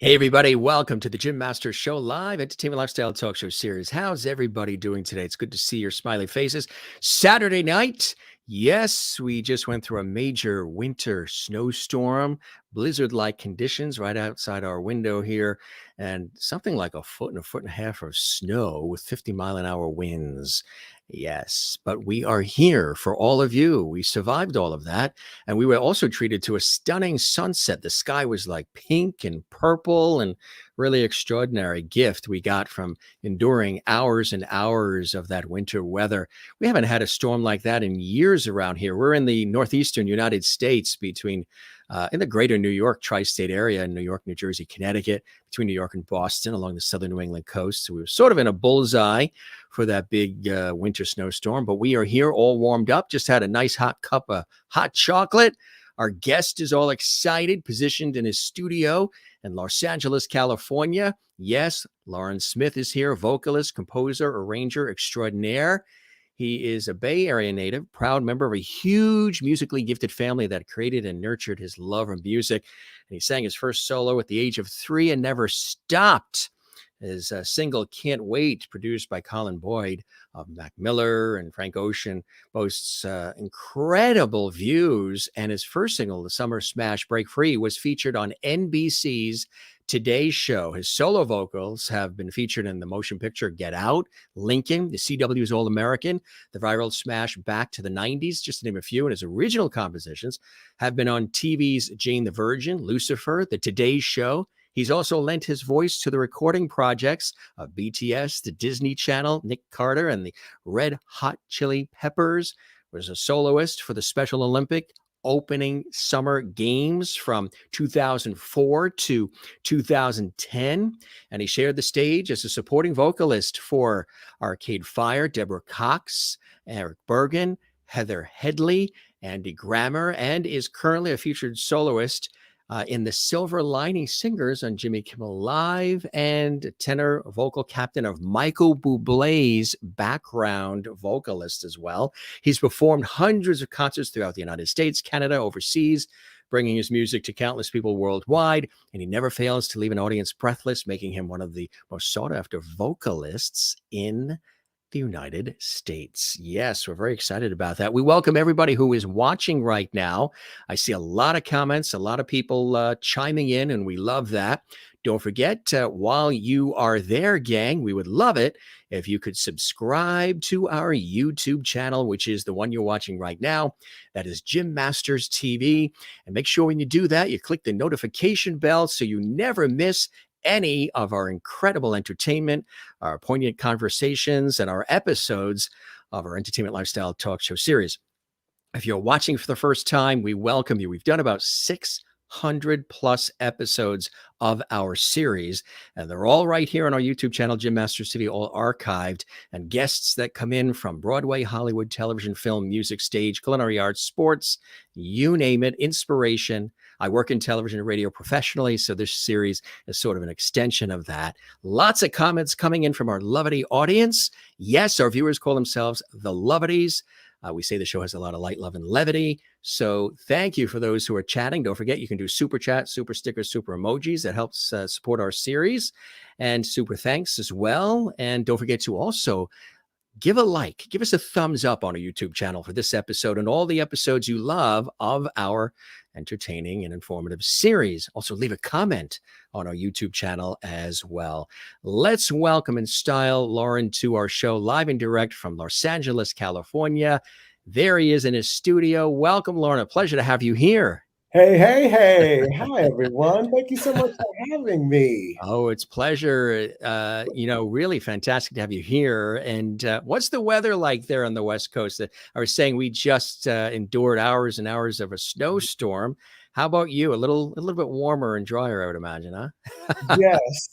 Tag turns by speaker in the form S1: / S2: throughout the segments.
S1: Hey, everybody. Welcome to the Jim Masters Show live entertainment lifestyle talk show series. How's everybody doing today? It's good to see your smiley faces. Saturday night. Yes, we just went through a major winter snowstorm, blizzard-like conditions right outside our window here, and something like a foot and a half of snow with 50-mile-an-hour winds. Yes, but we are here for all of you. We survived all of that. And we were also treated to a stunning sunset. The sky was like pink and purple, and really extraordinary gift we got from enduring hours and hours of that winter weather. We haven't had a storm like that in years around here. We're in the northeastern United States between in the greater New York tri-state area, in New York, New Jersey, Connecticut, between New York and Boston along the southern New England coast. So we were sort of in a bullseye for that big winter snowstorm, but we are here all warmed up, just had a nice hot cup of hot chocolate. Our guest is all excited, positioned in his studio in Los Angeles, California. Yes, Loren Smith is here, vocalist, composer, arranger extraordinaire. He is a Bay Area native, proud member of a huge musically gifted family that created and nurtured his love of music. And he sang his first solo at the age of 3 and never stopped. His single Can't Wait, produced by Colin Boyd of Mac Miller and Frank Ocean, boasts incredible views. And his first single, the summer smash Break Free, was featured on NBC's Today Show. His solo vocals have been featured in the motion picture Get Out, Lincoln, the CW's All American, the viral smash Back to the 90s, just to name a few. And his original compositions have been on TV's Jane the Virgin, Lucifer, the Today Show. He's also lent his voice to the recording projects of BTS, the Disney Channel, Nick Carter, and the Red Hot Chili Peppers. Was a soloist for the Special Olympic opening summer games from 2004 to 2010. And he shared the stage as a supporting vocalist for Arcade Fire, Deborah Cox, Erich Bergen, Headley, Andy Grammer, and is currently a featured soloist in the Silver Lining Singers on Jimmy Kimmel Live, and tenor vocal captain of Michael Bublé's background vocalist as well. He's performed hundreds of concerts throughout the United States, Canada, overseas, bringing his music to countless people worldwide, and he never fails to leave an audience breathless, making him one of the most sought-after vocalists in the United States. Yes, we're very excited about that. We welcome everybody who is watching right now. I see a lot of comments, a lot of people chiming in, and we love that. Don't forget, while you are there, gang, we would love it if you could subscribe to our YouTube channel, which is the one you're watching right now. That is Jim Masters TV. And make sure when you do that, you click the notification bell so you never miss any of our incredible entertainment, our poignant conversations, and our episodes of our entertainment lifestyle talk show series. If you're watching for the first time, we welcome you. We've done about 600 plus episodes of our series, and they're all right here on our YouTube channel, Jim Masters TV, all archived, and guests that come in from Broadway, Hollywood, television, film, music, stage, culinary arts, sports, you name it, inspiration. I work in television and radio professionally, so this series is sort of an extension of that. Lots of comments coming in from our Lovity audience. Yes, our viewers call themselves the Lovities. We say the show has a lot of light, love, and levity. So thank you for those who are chatting. Don't forget, you can do super chat, super stickers, super emojis. That helps support our series. And super thanks as well. And don't forget to also give a like, give us a thumbs up on our YouTube channel for this episode and all the episodes you love of our entertaining and informative series. Also, leave a comment on our YouTube channel as well. Let's welcome in style Loren to our show live and direct from Los Angeles, California. There he is in his studio. Welcome, Loren. A pleasure to have you here.
S2: Hey, hey, hey. Hi, everyone. Thank you so much for having me.
S1: Oh, it's pleasure. Really fantastic to have you here. And what's the weather like there on the West Coast? I was saying we just endured hours and hours of a snowstorm. How about you? A little bit warmer and drier, I would imagine, huh?
S2: Yes.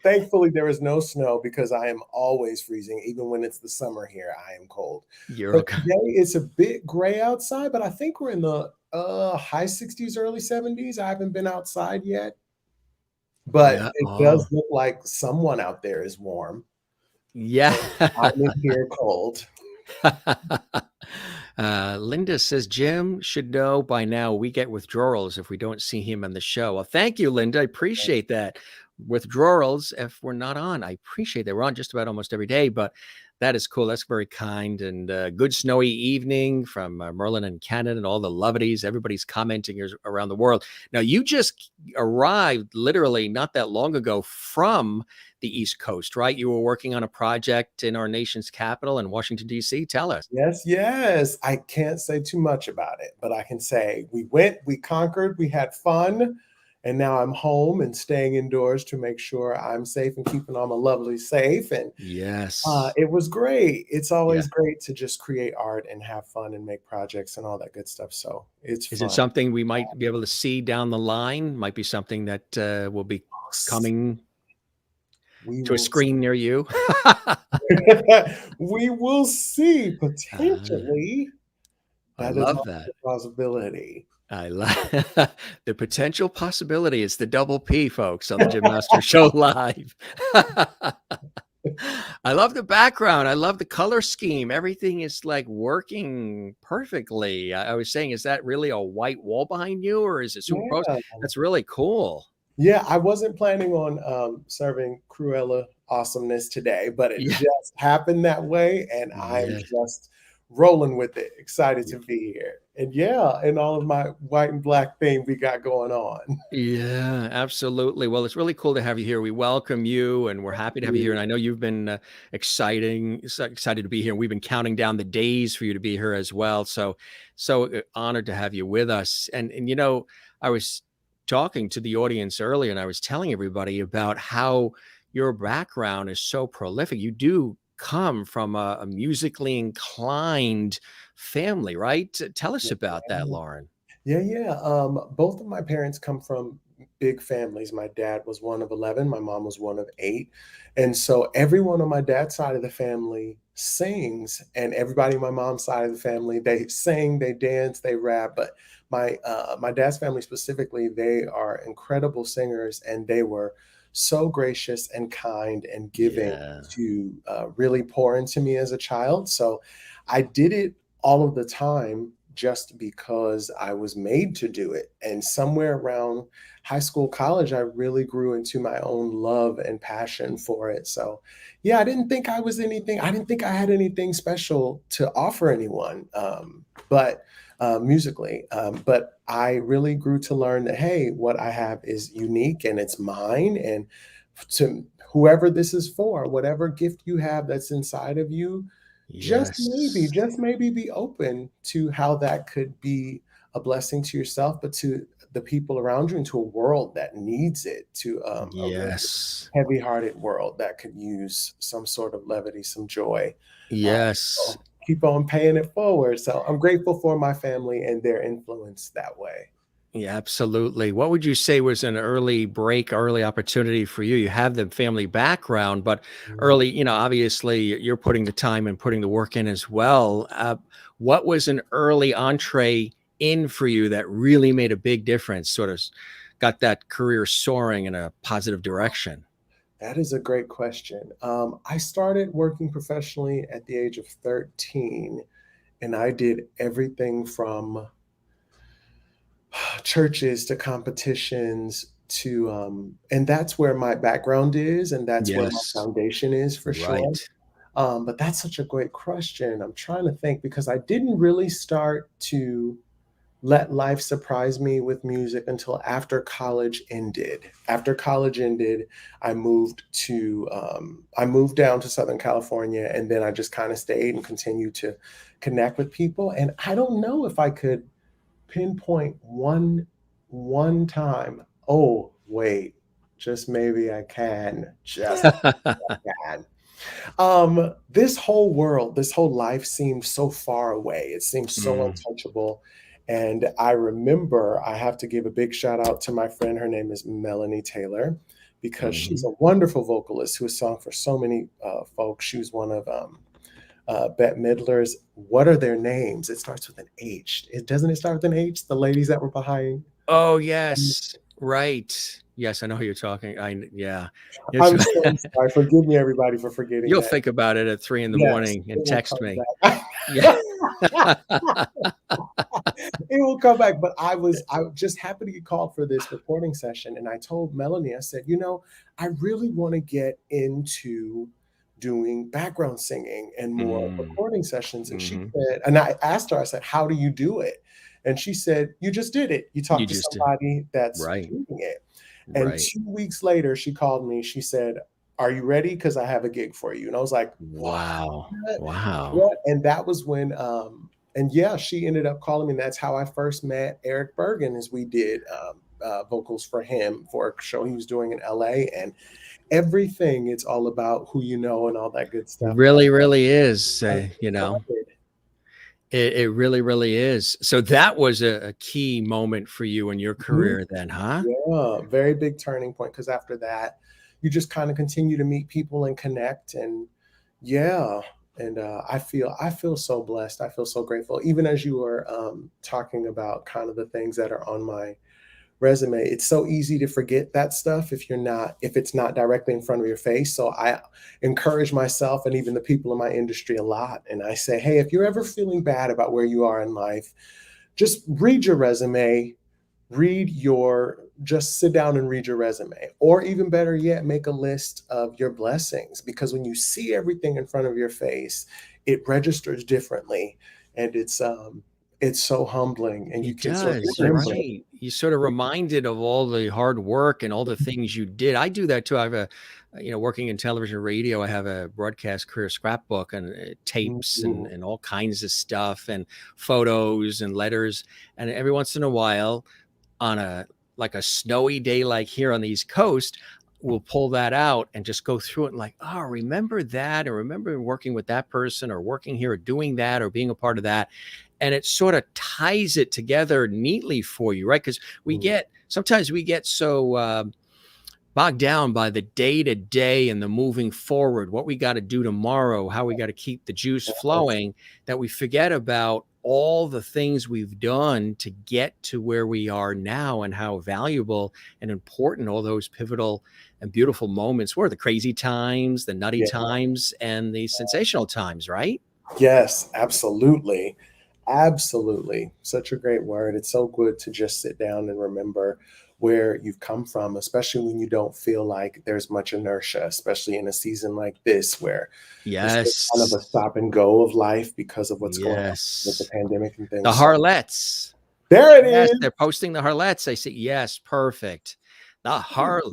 S2: Thankfully, there is no snow because I am always freezing. Even when it's the summer here, I am cold.
S1: You're okay.
S2: Today, it's a bit gray outside, but I think we're in the high 60s, early 70s. I haven't been outside yet, but it does look like someone out there is warm.
S1: Yeah.
S2: I'm in here cold.
S1: Linda says Jim should know by now we get withdrawals if we don't see him on the show. Well, thank you, Linda. I appreciate that. Withdrawals if we're not on. I appreciate that. We're on just about almost every day, but that is cool. That's very kind. And good snowy evening from Merlin in Canada and all the lovelies. Everybody's commenting around the world. Now, you just arrived literally not that long ago from the East Coast, right? You were working on a project in our nation's capital in Washington, D.C. Tell us.
S2: Yes. I can't say too much about it, but I can say we went, we conquered, we had fun. And now I'm home and staying indoors to make sure I'm safe and keeping all my lovely safe. And
S1: yes,
S2: it was great. It's always great to just create art and have fun and make projects and all that good stuff. So it's
S1: Is
S2: fun.
S1: it something we might be able to see down the line? Might be something that will be coming to a screen near you.
S2: We will see potentially.
S1: I love that.
S2: A possibility.
S1: I love the potential possibility. It's the double P, folks, on the Jim Master Show Live. I love the background. I love the color scheme. Everything is like working perfectly. I was saying, is that really a white wall behind you, or is it superimposed? That's really cool.
S2: Yeah, I wasn't planning on serving Cruella awesomeness today, but it just happened that way, and I'm just rolling with it. Excited to be here. And and all of my white and black thing we got going on.
S1: Yeah, absolutely. Well, it's really cool to have you here. We welcome you, and we're happy to have you here. And I know you've been excited to be here. We've been counting down the days for you to be here as well. So honored to have you with us. And you know, I was talking to the audience earlier, and I was telling everybody about how your background is so prolific. You do come from a musically inclined family, right? Tell us about that, Loren.
S2: Both of my parents come from big families. My dad was one of 11. My mom was one of 8. And so everyone on my dad's side of the family sings, and everybody on my mom's side of the family, they sing, they dance, they rap. But my dad's family specifically, they are incredible singers, and they were so gracious and kind and giving to really pour into me as a child. So I did it all of the time just because I was made to do it. And somewhere around high school, college, I really grew into my own love and passion for it. So I didn't think I was anything. I didn't think I had anything special to offer anyone, but musically. But I really grew to learn that, hey, what I have is unique and it's mine. And to whoever this is for, whatever gift you have that's inside of you, just maybe be open to how that could be a blessing to yourself, but to the people around you and to a world that needs it, to a heavy-hearted world that could use some sort of levity, some joy. So keep on paying it forward. So I'm grateful for my family and their influence that way.
S1: Yeah, absolutely. What would you say was an early opportunity for you? You have the family background, but early, you know, obviously you're putting the time and putting the work in as well. What was an early entree in for you that really made a big difference, sort of got that career soaring in a positive direction?
S2: That is a great question. I started working professionally at the age of 13, and I did everything from churches to competitions to and that's where my background is, and that's where my foundation is for sure. But that's such a great question. I'm trying to think, because I didn't really start to let life surprise me with music until after college ended. After college ended, I moved down to Southern California, and then I just kind of stayed and continued to connect with people. And I don't know if I could pinpoint one time. Oh, wait, just maybe I can. This whole world, this whole life seemed so far away. It seemed so untouchable. And I remember, I have to give a big shout out to my friend. Her name is Melanie Taylor, because she's a wonderful vocalist who has sung for so many folks. She was one of Bette Midler's. What are their names? It starts with an H. Doesn't it start with an H? The ladies that were behind.
S1: Oh, yes. Right. Yes, I know who you're talking.
S2: I'm so sorry. Forgive me, everybody, for forgetting.
S1: You'll think about it at 3 in the morning and text me.
S2: It will come back. But I just happened to get called for this recording session, and I told Melanie, I said, I really want to get into doing background singing and more recording sessions. And she
S1: Mhm.
S2: said, and I asked her, I said, how do you do it? And she said, you just did it. You
S1: You
S2: talked to
S1: just did.
S2: somebody that's
S1: Right.
S2: doing it. And
S1: Right.
S2: 2 weeks later, she called me. She said, are you ready? Because I have a gig for you. And I was like,
S1: Wow.
S2: what?
S1: Wow.
S2: What? And that was when, and yeah, she ended up calling me. And that's how I first met Erich Bergen, as we did vocals for him for a show he was doing in LA. And everything, it's all about who you know and all that good stuff.
S1: Really, really is,
S2: I started.
S1: it really, really is. So that was a key moment for you in your
S2: Mhm.
S1: career then, huh?
S2: Yeah, very big turning point, because after that, you just kind of continue to meet people and connect. And yeah, and I feel so blessed. I feel so grateful. Even as you were talking about kind of the things that are on my resume, it's so easy to forget that stuff if it's not directly in front of your face. So I encourage myself and even the people in my industry a lot. And I say, hey, if you're ever feeling bad about where you are in life, just read your resume, just sit down and read your resume. Or even better yet, make a list of your blessings, because when you see everything in front of your face, it registers differently. And it's so humbling, and you
S1: It
S2: can sort of
S1: does,
S2: remember.
S1: right. You sort of reminded of all the hard work and all the things you did. I do that too. I have working in television, radio, I have a broadcast career scrapbook and tapes
S2: Mhm.
S1: and all kinds of stuff and photos and letters. And every once in a while, on a snowy day like here on the East Coast, we'll pull that out and just go through it and like, oh, remember that, or remember working with that person, or working here, or doing that, or being a part of that. And it sort of ties it together neatly for you, right? Because sometimes we get so bogged down by the day to day and the moving forward, what we got to do tomorrow, how we got to keep the juice
S2: Yes.
S1: flowing, that we forget about all the things we've done to get to where we are now, and how valuable and important all those pivotal and beautiful moments were, the crazy times, the nutty
S2: Yeah.
S1: times, and the sensational times, right?
S2: Yes, absolutely. Absolutely. Such a great word. It's so good to just sit down and remember where you've come from, especially when you don't feel like there's much inertia, especially in a season like this where it's just kind of
S1: Yes.
S2: a stop and go of life because of what's going on with the
S1: Yes.
S2: pandemic and
S1: The
S2: things. So
S1: Harlettes.
S2: there it
S1: Yes,
S2: is.
S1: they're posting the Harlettes. I see. Yes, perfect. The
S2: Thank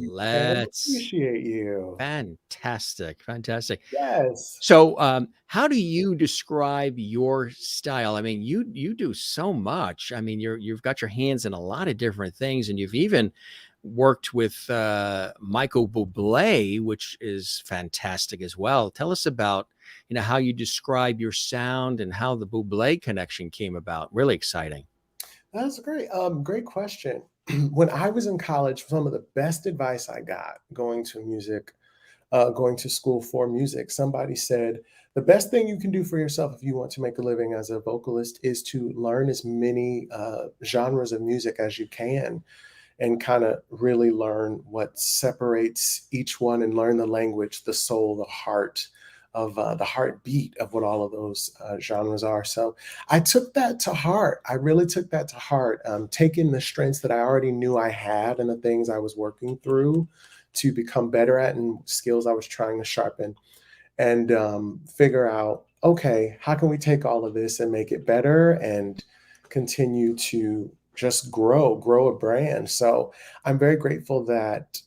S2: you, Ken.
S1: Harlettes.
S2: Appreciate you.
S1: Fantastic. Fantastic.
S2: Yes.
S1: So, how do you describe your style? I mean, you do so much. I mean, you've got your hands in a lot of different things, and you've even worked with Michael Bublé, which is fantastic as well. Tell us about how you describe your sound and how the Bublé connection came about. Really exciting.
S2: That's great. Great question. When I was in college, some of the best advice I got going to school for music, somebody said, the best thing you can do for yourself if you want to make a living as a vocalist is to learn as many genres of music as you can, and kind of really learn what separates each one, and learn the language, the soul, the heartbeat of what all of those genres are. So I took that to heart. I really took that to heart, taking the strengths that I already knew I had and the things I was working through to become better at, and skills I was trying to sharpen, and figure out, okay, how can we take all of this and make it better and continue to just grow a brand. So I'm very grateful that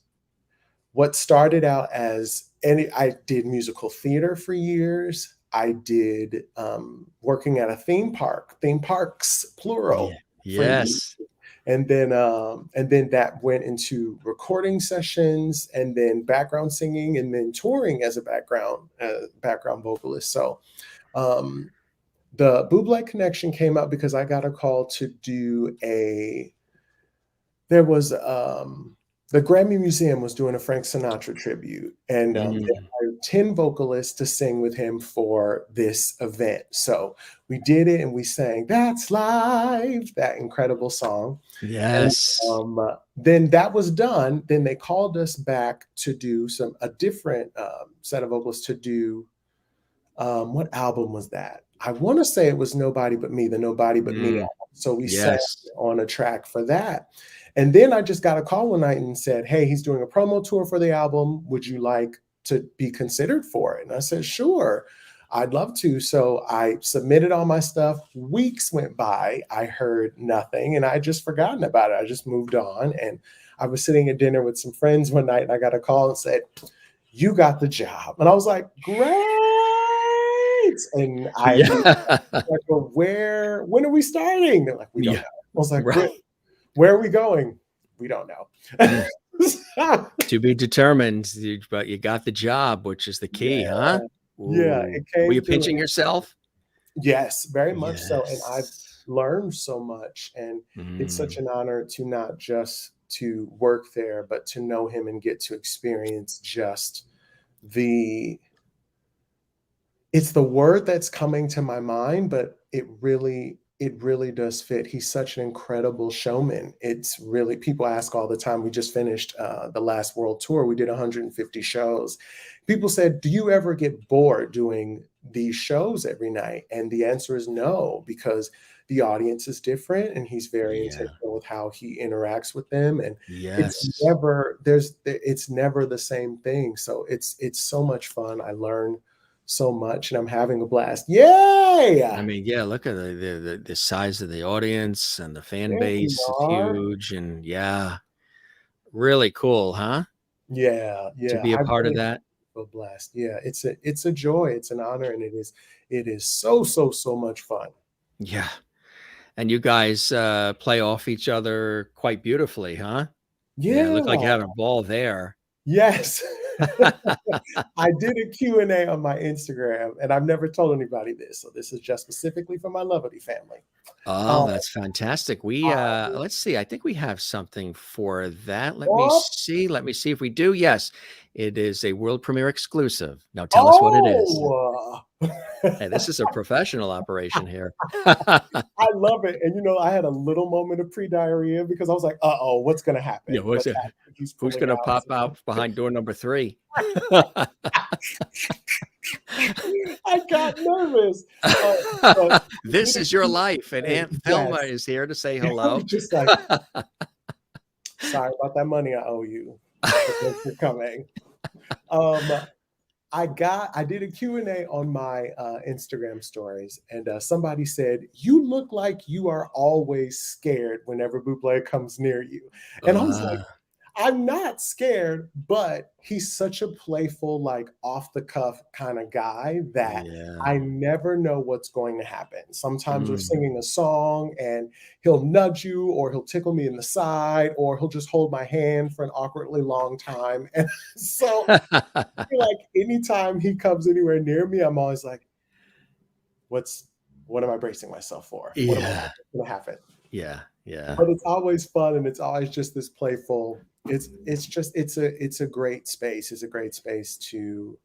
S2: what started out as, and I did musical theater for years. I did working at a theme parks,
S1: Yeah.
S2: plural, for years.
S1: Yes.
S2: And then that went into recording sessions, and then background singing, and then touring as a background vocalist. So um, the Buble connection came up because I got a call to do there was the Grammy Museum was doing a Frank Sinatra tribute, and they
S1: Mm.
S2: hired 10 vocalists to sing with him for this event. So we did it, and we sang "That's Life," that incredible song. And
S1: Yes.
S2: then that was done. Then they called us back to do a different set of vocals to do What album was that? I want to say it was Nobody But Me, the Nobody But Me
S1: Mm,
S2: album. So we sang
S1: yes.
S2: on a track for that. And then I just got a call one night and said, hey, he's doing a promo tour for the album. Would you like to be considered for it? And I said, sure, I'd love to. So I submitted all my stuff. Weeks went by. I heard nothing and I just forgotten about it. I just moved on. And I was sitting at dinner with some friends one night and I got a call and said, you got the job. And I was like, great. And
S1: Yeah.
S2: like, well, when are we starting? They're like, we don't know.
S1: Yeah.
S2: I was like,
S1: Right.
S2: where are we going? We don't know.
S1: Mm. To be determined, but you got the job, which is the key,
S2: Yeah,
S1: huh?
S2: yeah,
S1: Ooh.
S2: it
S1: Were
S2: came
S1: you
S2: to
S1: pinching
S2: it.
S1: yourself?
S2: Yes, very much so. And I've
S1: Yes.
S2: learned so much. And it's such
S1: Mm,
S2: an honor to not just to work there, but to know him and get to experience just the it's the word that's coming to my mind, but it really does fit. He's such an incredible showman. It's really people ask all the time. We just finished the last world tour. We did 150 shows. People said, "Do you ever get bored doing these shows every night?" And the answer is no, because the audience is different, and he's very
S1: yeah.
S2: intentional with how he interacts with them. And it's
S1: Yes.
S2: never the same thing. So it's so much fun. I learn so much and I'm having a blast. Yay!
S1: I mean, yeah, look at the size of the audience and the fan
S2: There you
S1: base is
S2: are.
S1: huge and yeah, really cool, huh?
S2: Yeah,
S1: To
S2: yeah.
S1: be a
S2: I
S1: part of
S2: really
S1: that.
S2: have a blast. Yeah, it's a joy, it's an honor, and it is so, so, so much fun.
S1: Yeah. And you guys play off each other quite beautifully, huh? Yeah,
S2: Yeah,
S1: look like you're having a ball there.
S2: yes. I did a Q&A on my Instagram, and I've never told anybody this, so this is just specifically for my Lovity family.
S1: Oh,
S2: Um,
S1: that's fantastic. We
S2: I
S1: let's see. I think we have something for that. Let me
S2: oh,
S1: see. Let me see if we do. Yes, it is a world premiere exclusive. Now tell us what it is.
S2: oh!
S1: Hey, this is a professional operation here.
S2: I love it, and, I had a little moment of pre-diarrhea because I was like, "Uh-oh, what's gonna happen?
S1: Yeah, what's
S2: What's
S1: it?
S2: happening? He's
S1: Who's
S2: pulling
S1: gonna
S2: out
S1: pop
S2: some."
S1: out behind door number 3?
S2: I got nervous, but I
S1: This
S2: did a
S1: is your life, and
S2: Q&A.
S1: Aunt Thelma
S2: Yes.
S1: is here to say
S2: I was
S1: hello.
S2: just like, "Sorry about that money I owe you, but thanks for coming." Um, I did a Q&A on my, Instagram stories, and, somebody said, "You look like you are always scared whenever Buble comes near you." And I was like,
S1: Uh,
S2: I'm not scared, but he's such a playful, like off the cuff kind of guy that
S1: yeah.
S2: I never know what's going to happen. Sometimes we're
S1: Mm.
S2: singing a song and he'll nudge you, or he'll tickle me in the side, or he'll just hold my hand for an awkwardly long time. And so I feel like anytime he comes anywhere near me, I'm always like, what am I bracing myself for?
S1: Yeah,
S2: What's gonna happen?
S1: yeah, yeah,
S2: But it's always fun and it's always just this playful it's a great space. It's a great space to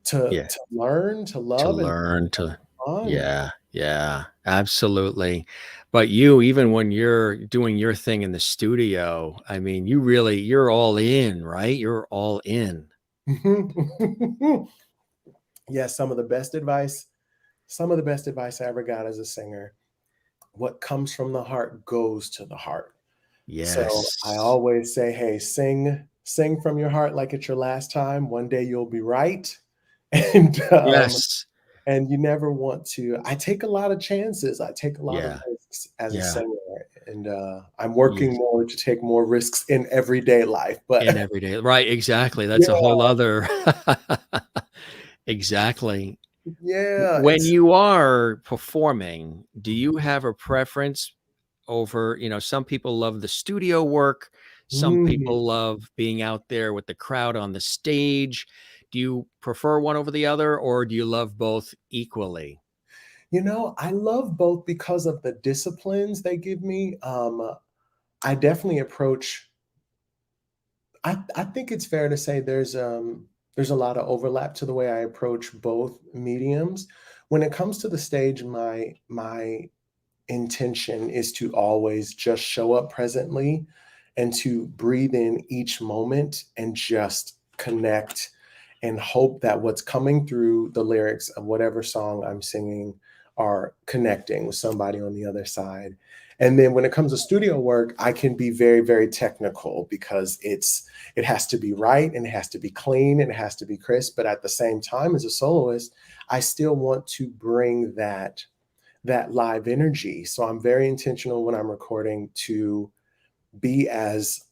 S1: yeah.
S2: to learn, to
S1: To
S2: love, and
S1: learn to
S2: fun.
S1: yeah, yeah, absolutely. But you, even when you're doing your thing in the studio, I mean, you're all in, right? You're all in.
S2: Yes, some of the best advice I ever got as a singer. What comes from the heart goes to the heart. So I
S1: Yes.
S2: always say, hey, sing from your heart like it's your last time. One day you'll be right. And
S1: Yes.
S2: and you never want to I take a lot of chances. I take a lot of
S1: Yeah,
S2: risks as a
S1: yeah.
S2: singer, and, I'm working
S1: Yes.
S2: more to take more risks in everyday life, but
S1: In every day. Right, exactly. That's a
S2: yeah,
S1: whole other exactly.
S2: yeah,
S1: When
S2: it's
S1: you are performing, do you have a preference over, some people love the studio work, some
S2: mm,
S1: people love being out there with the crowd on the stage. Do you prefer one over the other, or do you love both equally?
S2: I love both because of the disciplines they give me. I definitely approach I think it's fair to say there's a lot of overlap to the way I approach both mediums. When it comes to the stage, my intention is to always just show up presently and to breathe in each moment and just connect and hope that what's coming through the lyrics of whatever song I'm singing are connecting with somebody on the other side. And then when it comes to studio work, I can be very, very technical because it has to be right and it has to be clean and it has to be crisp. But at the same time, as a soloist, I still want to bring that live energy. So I'm very intentional when I'm recording to be as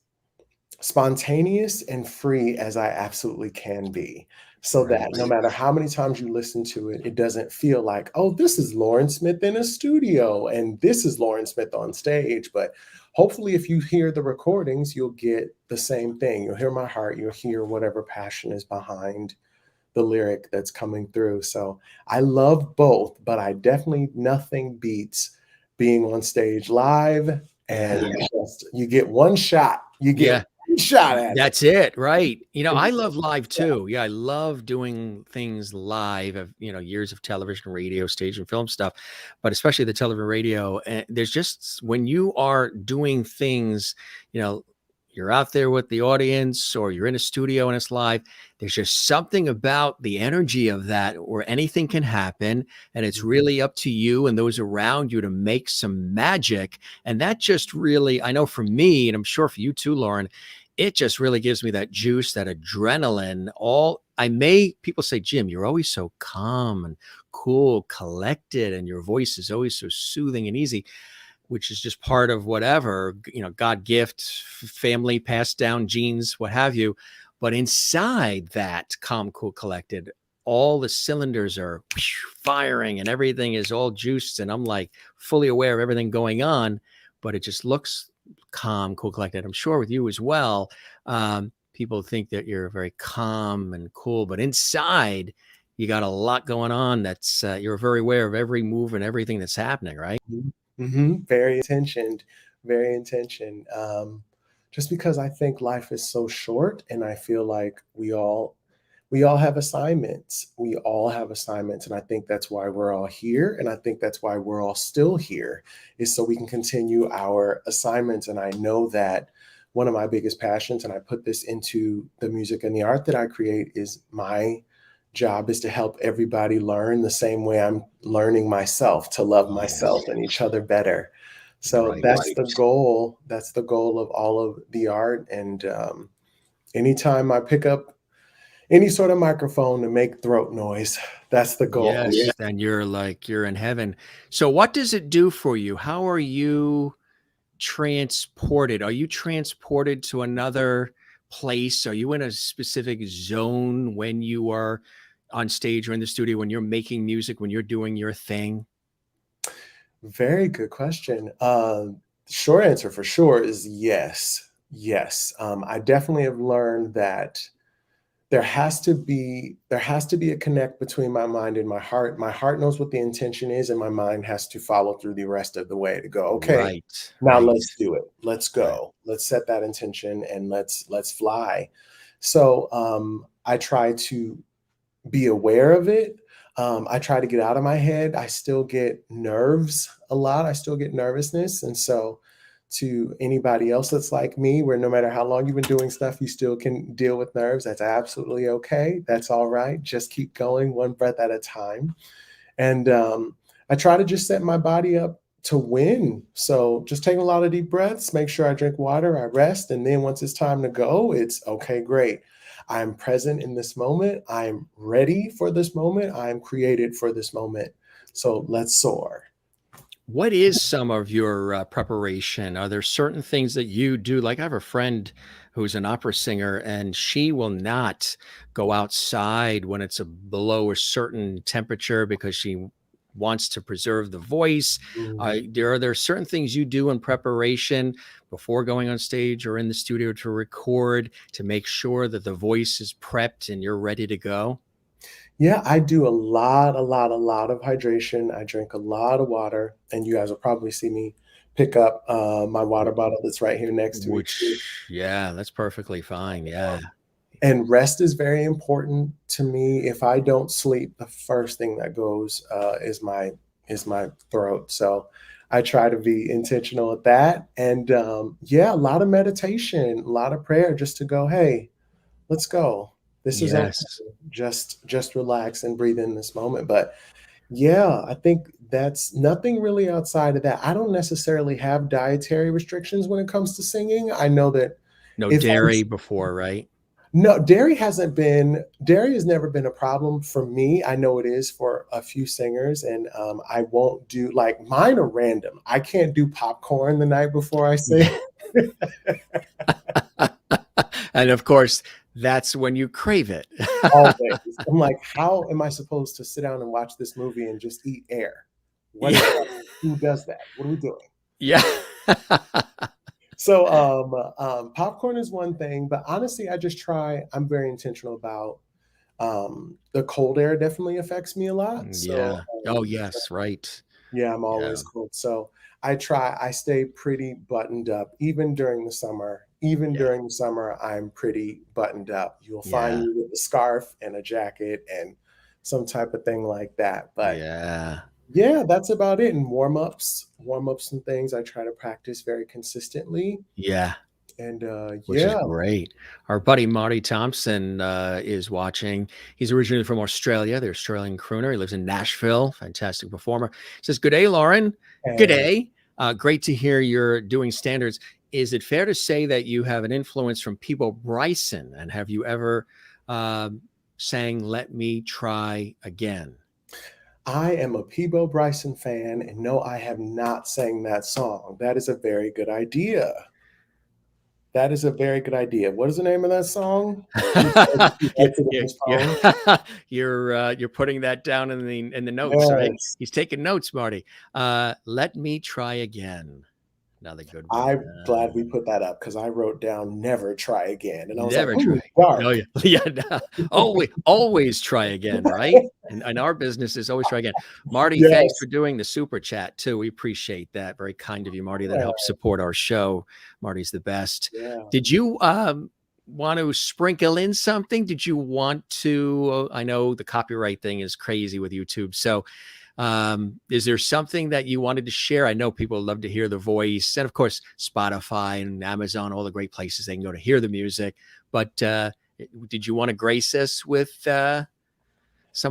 S2: spontaneous and free as I absolutely can be, so that no matter how many times you listen to it, it doesn't feel like, oh, this is Loren Smith in a studio and this is Loren Smith on stage. But hopefully if you hear the recordings, you'll get the same thing. You'll hear my heart, you'll hear whatever passion is behind the lyric that's coming through. So I love both, but I definitely, nothing beats being on stage live and just, you get one shot. You get one shot at
S1: That's it, right? You know, I love live too. Yeah, I love doing things live. Of years of television, radio, stage, and film stuff, but especially the television, radio. And there's just when you are doing things, you're out there with the audience, or you're in a studio and it's live. There's just something about the energy of that, where anything can happen, and it's really up to you and those around you to make some magic. And that just really, I know for me, and I'm sure for you too, Loren, it just really gives me that juice, that adrenaline. People say, Jim, you're always so calm and cool, collected, and your voice is always so soothing and easy, which is just part of whatever, God gift, family, passed down genes, what have you. But inside that calm, cool, collected, all the cylinders are firing and everything is all juiced. And I'm like fully aware of everything going on, but it just looks calm, cool, collected. I'm sure with you as well. People think that you're very calm and cool, but inside you got a lot going on. That's you're very aware of every move and everything that's happening, right?
S2: Very intentioned, very intentioned. Just because I think life is so short, and I feel like we all have assignments. We all have assignments, and I think that's why we're all here, and I think that's why we're all still here, is so we can continue our assignments. And I know that one of my biggest passions, and I put this into the music and the art that I create, is my job is to help everybody learn the same way I'm learning myself, to love myself and each other better. So that's the goal. That's the goal of all of the art. And anytime I pick up any sort of microphone to make throat noise, that's the goal.
S1: Yes, and you're in heaven. So what does it do for you? How are you transported? Are you transported to another place? Are you in a specific zone when you are on stage or in the studio, when you're making music, when you're doing your thing?
S2: Very good question. Short answer for sure is yes. Yes. I definitely have learned that there has to be a connect between my mind and my heart. My heart knows what the intention is, and my mind has to follow through the rest of the way to go, okay, now let's do it. Let's go. Let's set that intention and let's fly. So I try to be aware of it. I try to get out of my head. I still get nerves a lot. I still get nervousness. And so to anybody else that's like me, where no matter how long you've been doing stuff, you still can deal with nerves, that's absolutely okay. That's all right. Just keep going one breath at a time. And I try to just set my body up to win. So just take a lot of deep breaths, make sure I drink water, I rest. And then once it's time to go, it's okay, great. I'm present in this moment. I'm ready for this moment. I'm created for this moment. So let's soar.
S1: What is some of your preparation? Are there certain things that you do? Like I have a friend who's an opera singer, and she will not go outside when it's below a certain temperature because she wants to preserve the voice. Are there certain things you do in preparation before going on stage or in the studio to record to make sure that the voice is prepped and you're ready to go?
S2: Yeah, I do a lot of hydration. I drink a lot of water, and you guys will probably see me pick up my water bottle that's right here next to me.
S1: Yeah, that's perfectly fine. Yeah.
S2: And rest is very important to me. If I don't sleep, the first thing that goes is my throat. So I try to be intentional at that. And yeah, a lot of meditation, a lot of prayer, just to go, hey, let's go. This is okay.
S1: Yes.
S2: Just relax and breathe in this moment. But yeah, I think that's nothing really outside of that. I don't necessarily have dietary restrictions when it comes to singing. I know that
S1: No
S2: if I'm
S1: dairy before, right?
S2: no, dairy has never been a problem for me. I know it is for a few singers, and I won't do like mine are random. I can't do popcorn the night before I sing.
S1: Yeah. And of course, that's when you crave it.
S2: Always. I'm like, how am I supposed to sit down and watch this movie and just eat air? What is
S1: Yeah.
S2: that? Who does that? What are we doing?
S1: Yeah.
S2: So popcorn is one thing, but honestly, I'm very intentional about the cold air definitely affects me a lot. So
S1: Yeah. Oh, yes. Right.
S2: yeah, I'm
S1: Yeah.
S2: always cold. So I stay pretty buttoned up, even during the summer. Even
S1: Yeah.
S2: during the summer, I'm pretty buttoned up. You'll find
S1: Yeah.
S2: me with a scarf and a jacket and some type of thing like that. But
S1: Yeah.
S2: yeah, that's about it. And warm-ups and things I try to practice very consistently.
S1: Yeah.
S2: And
S1: Which is
S2: yeah.
S1: great. Our buddy Marty Thompson is watching. He's originally from Australia. The Australian crooner. He lives in Nashville. Fantastic performer. He says, "Good day, Loren. Good
S2: And
S1: day. Great to hear you're doing standards. Is it fair to say that you have an influence from Peebo Bryson? And have you ever sang 'Let Me Try Again'?"
S2: I am a Peebo Bryson fan, and no, I have not sang that song. That is a very good idea. That is a very good idea. What is the name of that song? He says he
S1: Yeah,
S2: writes it in
S1: yeah,
S2: his phone.
S1: yeah. You're putting that down in the notes, right?
S2: Yes.
S1: He's taking notes, Marty. Let me try again. Another good one.
S2: I'm glad we put that up because I wrote down "Never Try Again," and I was like,
S1: Never
S2: "Ooh,
S1: try. Oh
S2: dark."
S1: yeah, yeah. No. Always try again, right? And our business is always try again. Marty, thanks
S2: Yes.
S1: for doing the super chat too. We appreciate that. Very kind of you, Marty. That helps support our show. Marty's the best.
S2: Yeah.
S1: Did you want to sprinkle in something? Did you want to? I know the copyright thing is crazy with YouTube, so. Is there something that you wanted to share? I know people love to hear the voice, and of course, Spotify and Amazon, all the great places they can go to hear the music. But did you want to grace us with some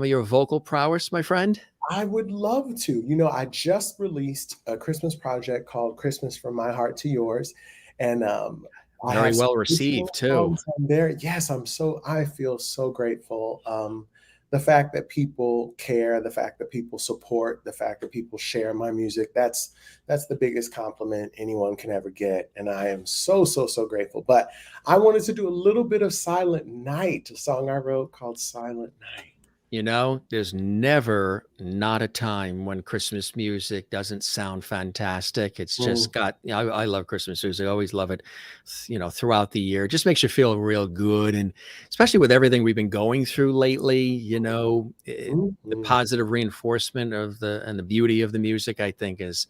S1: of your vocal prowess, my friend?
S2: I would love to. I just released a Christmas project called "Christmas from My Heart to Yours," and I
S1: Very
S2: have some
S1: well
S2: original
S1: received too.
S2: songs on there. Yes, I feel so grateful. The fact that people care, the fact that people support, the fact that people share my music, that's the biggest compliment anyone can ever get. And I am so, so, so grateful. But I wanted to do a little bit of Silent Night, a song I wrote called Silent Night.
S1: You know, there's never not a time when Christmas music doesn't sound fantastic. It's just got, I love Christmas music. I always love it, throughout the year. It just makes you feel real good. And especially with everything we've been going through lately, the positive reinforcement of the beauty of the music, I think is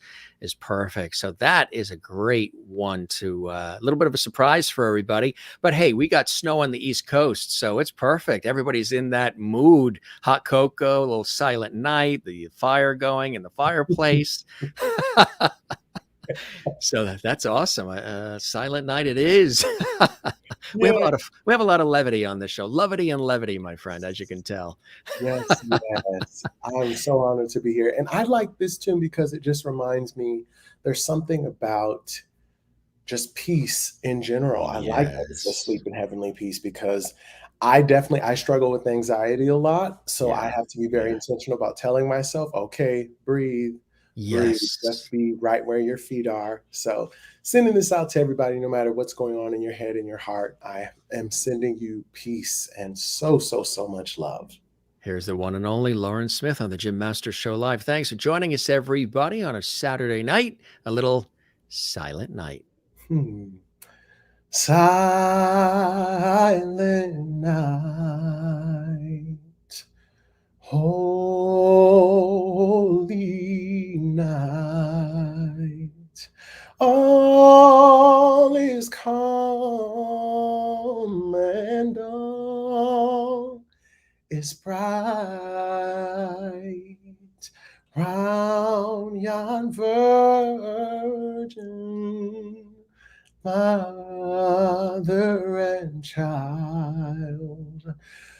S1: perfect. So that is a great one a little bit of a surprise for everybody. But hey, we got snow on the East Coast, so it's perfect. Everybody's in that mood. Hot cocoa, a little Silent Night, the fire going in the fireplace. So that's awesome. Silent Night it is. We have a lot of levity on this show. Levity and levity, my friend, as you can tell.
S2: Yes, yes. I'm so honored to be here. And I like this tune because it just reminds me there's something about just peace in general. I like that it's a sleep in heavenly peace because I struggle with anxiety a lot. So I have to be very intentional about telling myself, okay, breathe, just be right where your feet are. So sending this out to everybody, no matter what's going on in your head and your heart, I am sending you peace and so, so, so much love.
S1: Here's the one and only Loren Smith on the Jim Master Show Live. Thanks for joining us, everybody, on a Saturday night, a little Silent Night.
S2: Silent night, holy night, all is calm and all is bright round yon virgin mother and child,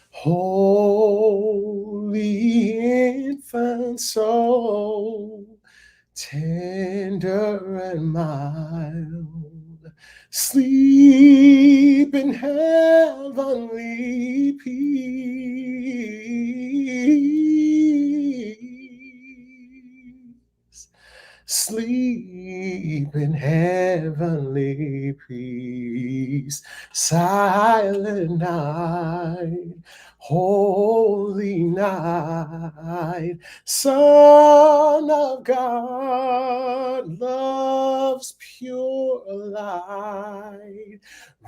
S2: holy infant soul, tender and mild, sleep in heavenly peace. Sleep in heavenly peace. Silent night, holy night, Son of God, love's pure light,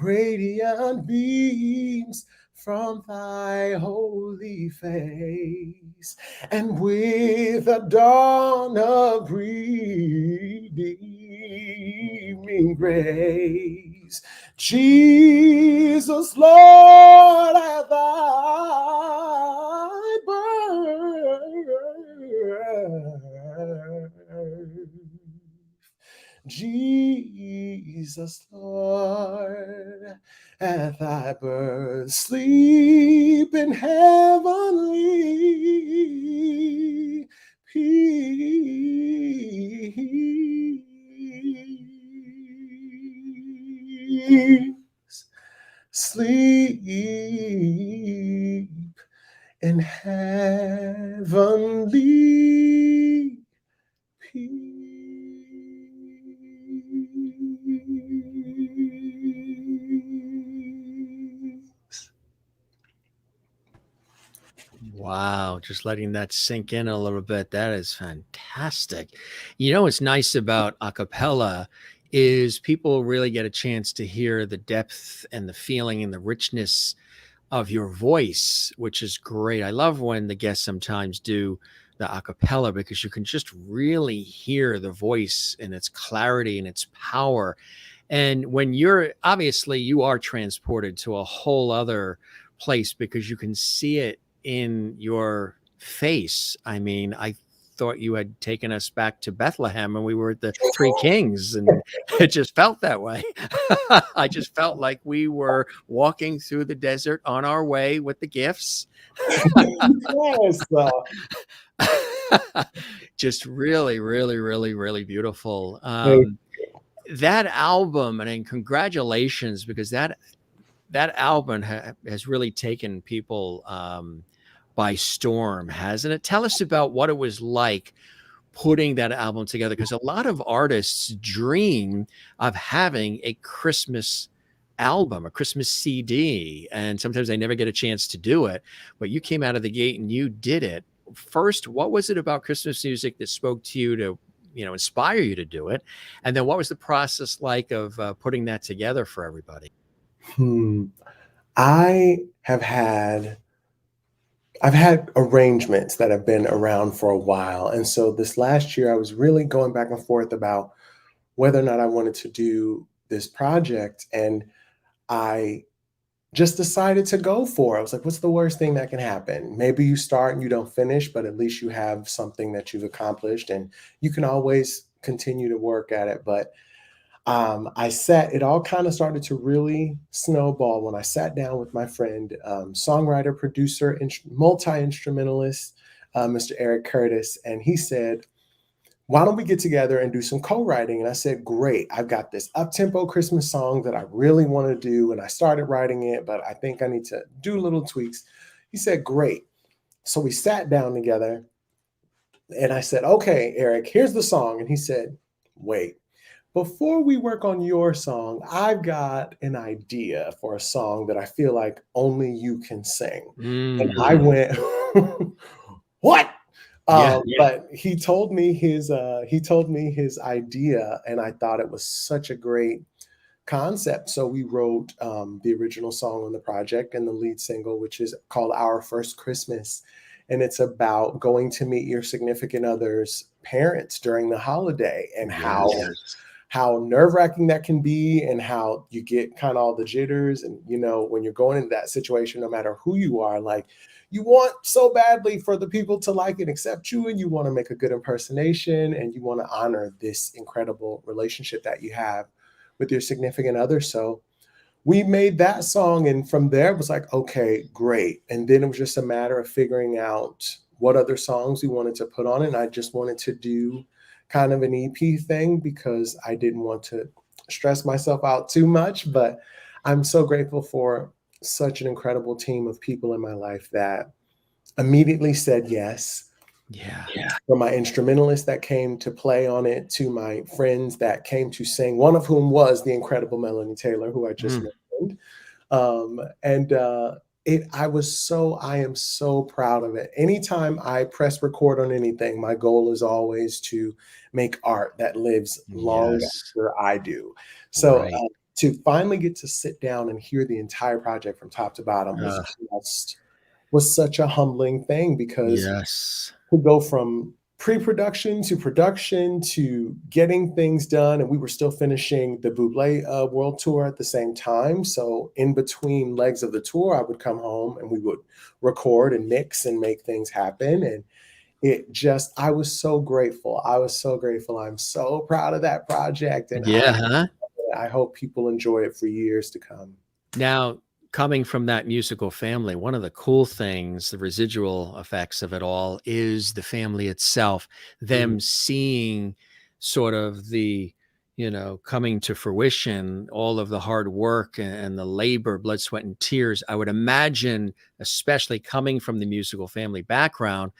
S2: radiant beams from thy holy face, and with the dawn of redeeming grace, Jesus, Lord, at thy birth. Jesus, Lord, at thy birth, sleep in heavenly peace. Sleep in heavenly peace.
S1: Wow, just letting that sink in a little bit. That is fantastic. You know what's nice about a cappella is people really get a chance to hear the depth and the feeling and the richness of your voice, which is great. I love when the guests sometimes do the a cappella because you can just really hear the voice and its clarity and its power. And when you're obviously you are transported to a whole other place because you can see it in your face. I mean, I thought you had taken us back to Bethlehem and we were at the Three Kings, and it just felt that way. I just felt like we were walking through the desert on our way with the gifts.
S2: Yes.
S1: Just really, really, really, really beautiful. That album, and congratulations, because that album has really taken people by storm, hasn't it? Tell us about what it was like putting that album together, because a lot of artists dream of having a Christmas album, a Christmas CD, and sometimes they never get a chance to do it. But you came out of the gate and you did it. First, what was it about Christmas music that spoke to you to, inspire you to do it? And then what was the process like of putting that together for everybody?
S2: I've had arrangements that have been around for a while. And so this last year, I was really going back and forth about whether or not I wanted to do this project. And I just decided to go for it. I was like, what's the worst thing that can happen? Maybe you start and you don't finish, but at least you have something that you've accomplished, and you can always continue to work at it. But it all kind of started to really snowball when I sat down with my friend, songwriter, producer, multi-instrumentalist, Mr. Eric Curtis. And he said, why don't we get together and do some co-writing? And I said, great. I've got this up-tempo Christmas song that I really want to do. And I started writing it, but I think I need to do little tweaks. He said, great. So we sat down together and I said, okay, Eric, here's the song. And he said, wait. Before we work on your song, I've got an idea for a song that I feel like only you can sing. And I went, what? But he told me his idea, and I thought it was such a great concept. So we wrote the original song on the project and the lead single, which is called Our First Christmas. And it's about going to meet your significant other's parents during the holiday, and how nerve-wracking that can be, and how you get kind of all the jitters. And, when you're going into that situation, no matter who you are, like, you want so badly for the people to like and accept you, and you want to make a good impersonation, and you want to honor this incredible relationship that you have your significant other. So we made that song, and from there it was like, okay, great. And then it was just a matter of figuring out what other songs we wanted to put on it. And I just wanted to do kind of an EP thing because I didn't want to stress myself out too much. But I'm so grateful for such an incredible team of people in my life that immediately said yes.
S1: Yeah.
S2: From my instrumentalist that came to play on it, to my friends that came to sing, one of whom was the incredible Melanie Taylor, who I just mentioned. I am so proud of it. Anytime I press record on anything, my goal is always to make art that lives long after I do. So to finally get to sit down and hear the entire project from top to bottom was such a humbling thing, because to go from pre-production to production to getting things done, and we were still finishing the Buble world tour at the same time. So in between legs of the tour, I would come home and we would record and mix and make things happen. And I was so grateful. I'm so proud of that project. And I hope people enjoy it for years to come.
S1: Now, coming from that musical family, one of the cool things, the residual effects of it all, is the family itself, them seeing sort of the, coming to fruition, all of the hard work and the labor, blood, sweat, and tears. I would imagine, especially coming from the musical family background,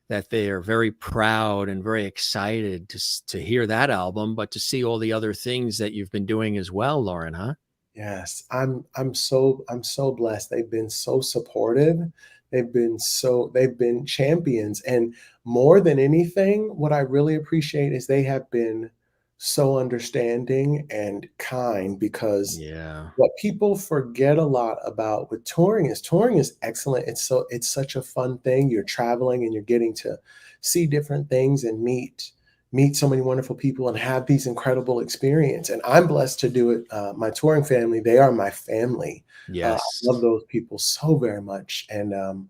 S1: that they are very proud and very excited to hear that album, but to see all the other things that you've been doing as well, Loren, huh?
S2: Yes, I'm so blessed. They've been so supportive. They've been champions. And more than anything, what I really appreciate is they have been so understanding and kind, because what people forget a lot about with touring is excellent. It's such a fun thing. You're traveling and you're getting to see different things and meet so many wonderful people and have these incredible experiences. And I'm blessed to do it. My touring family, they are my family. I love those people so very much. And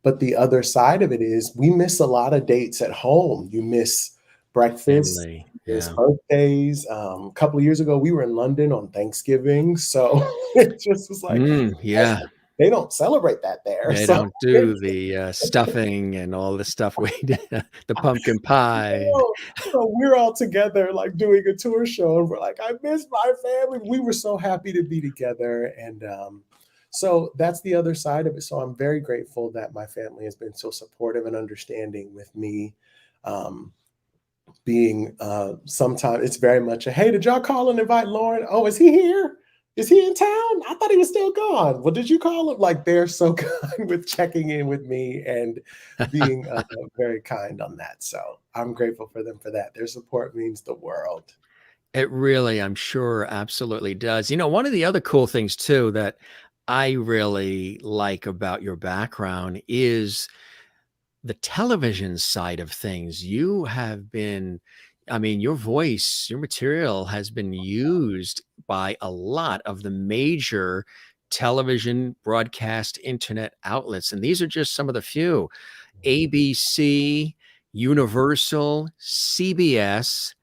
S2: but the other side of it is we miss a lot of dates at home. You miss breakfast, miss birthdays. A couple of years ago, we were in London on Thanksgiving. So it just was like, they don't celebrate that there.
S1: They don't do the stuffing and all the stuff we did, the pumpkin pie.
S2: So we're all together, like doing a tour show, and we're like, I miss my family. We were so happy to be together. And so that's the other side of it. So I'm very grateful that my family has been so supportive and understanding with me. Being sometimes it's very much a, hey, did y'all call and invite Loren? Oh, is he here? Is he in town? I thought he was still gone. Well, did you call him? Like, they're so kind with checking in with me and being very kind on that. So I'm grateful for them for that. Their support means the world.
S1: It really, I'm sure, absolutely does. One of the other cool things too that I really like about your background is the television side of things. You have been, your voice, your material has been used by a lot of the major television, broadcast, internet outlets. And these are just some of the few: ABC, Universal, CBS,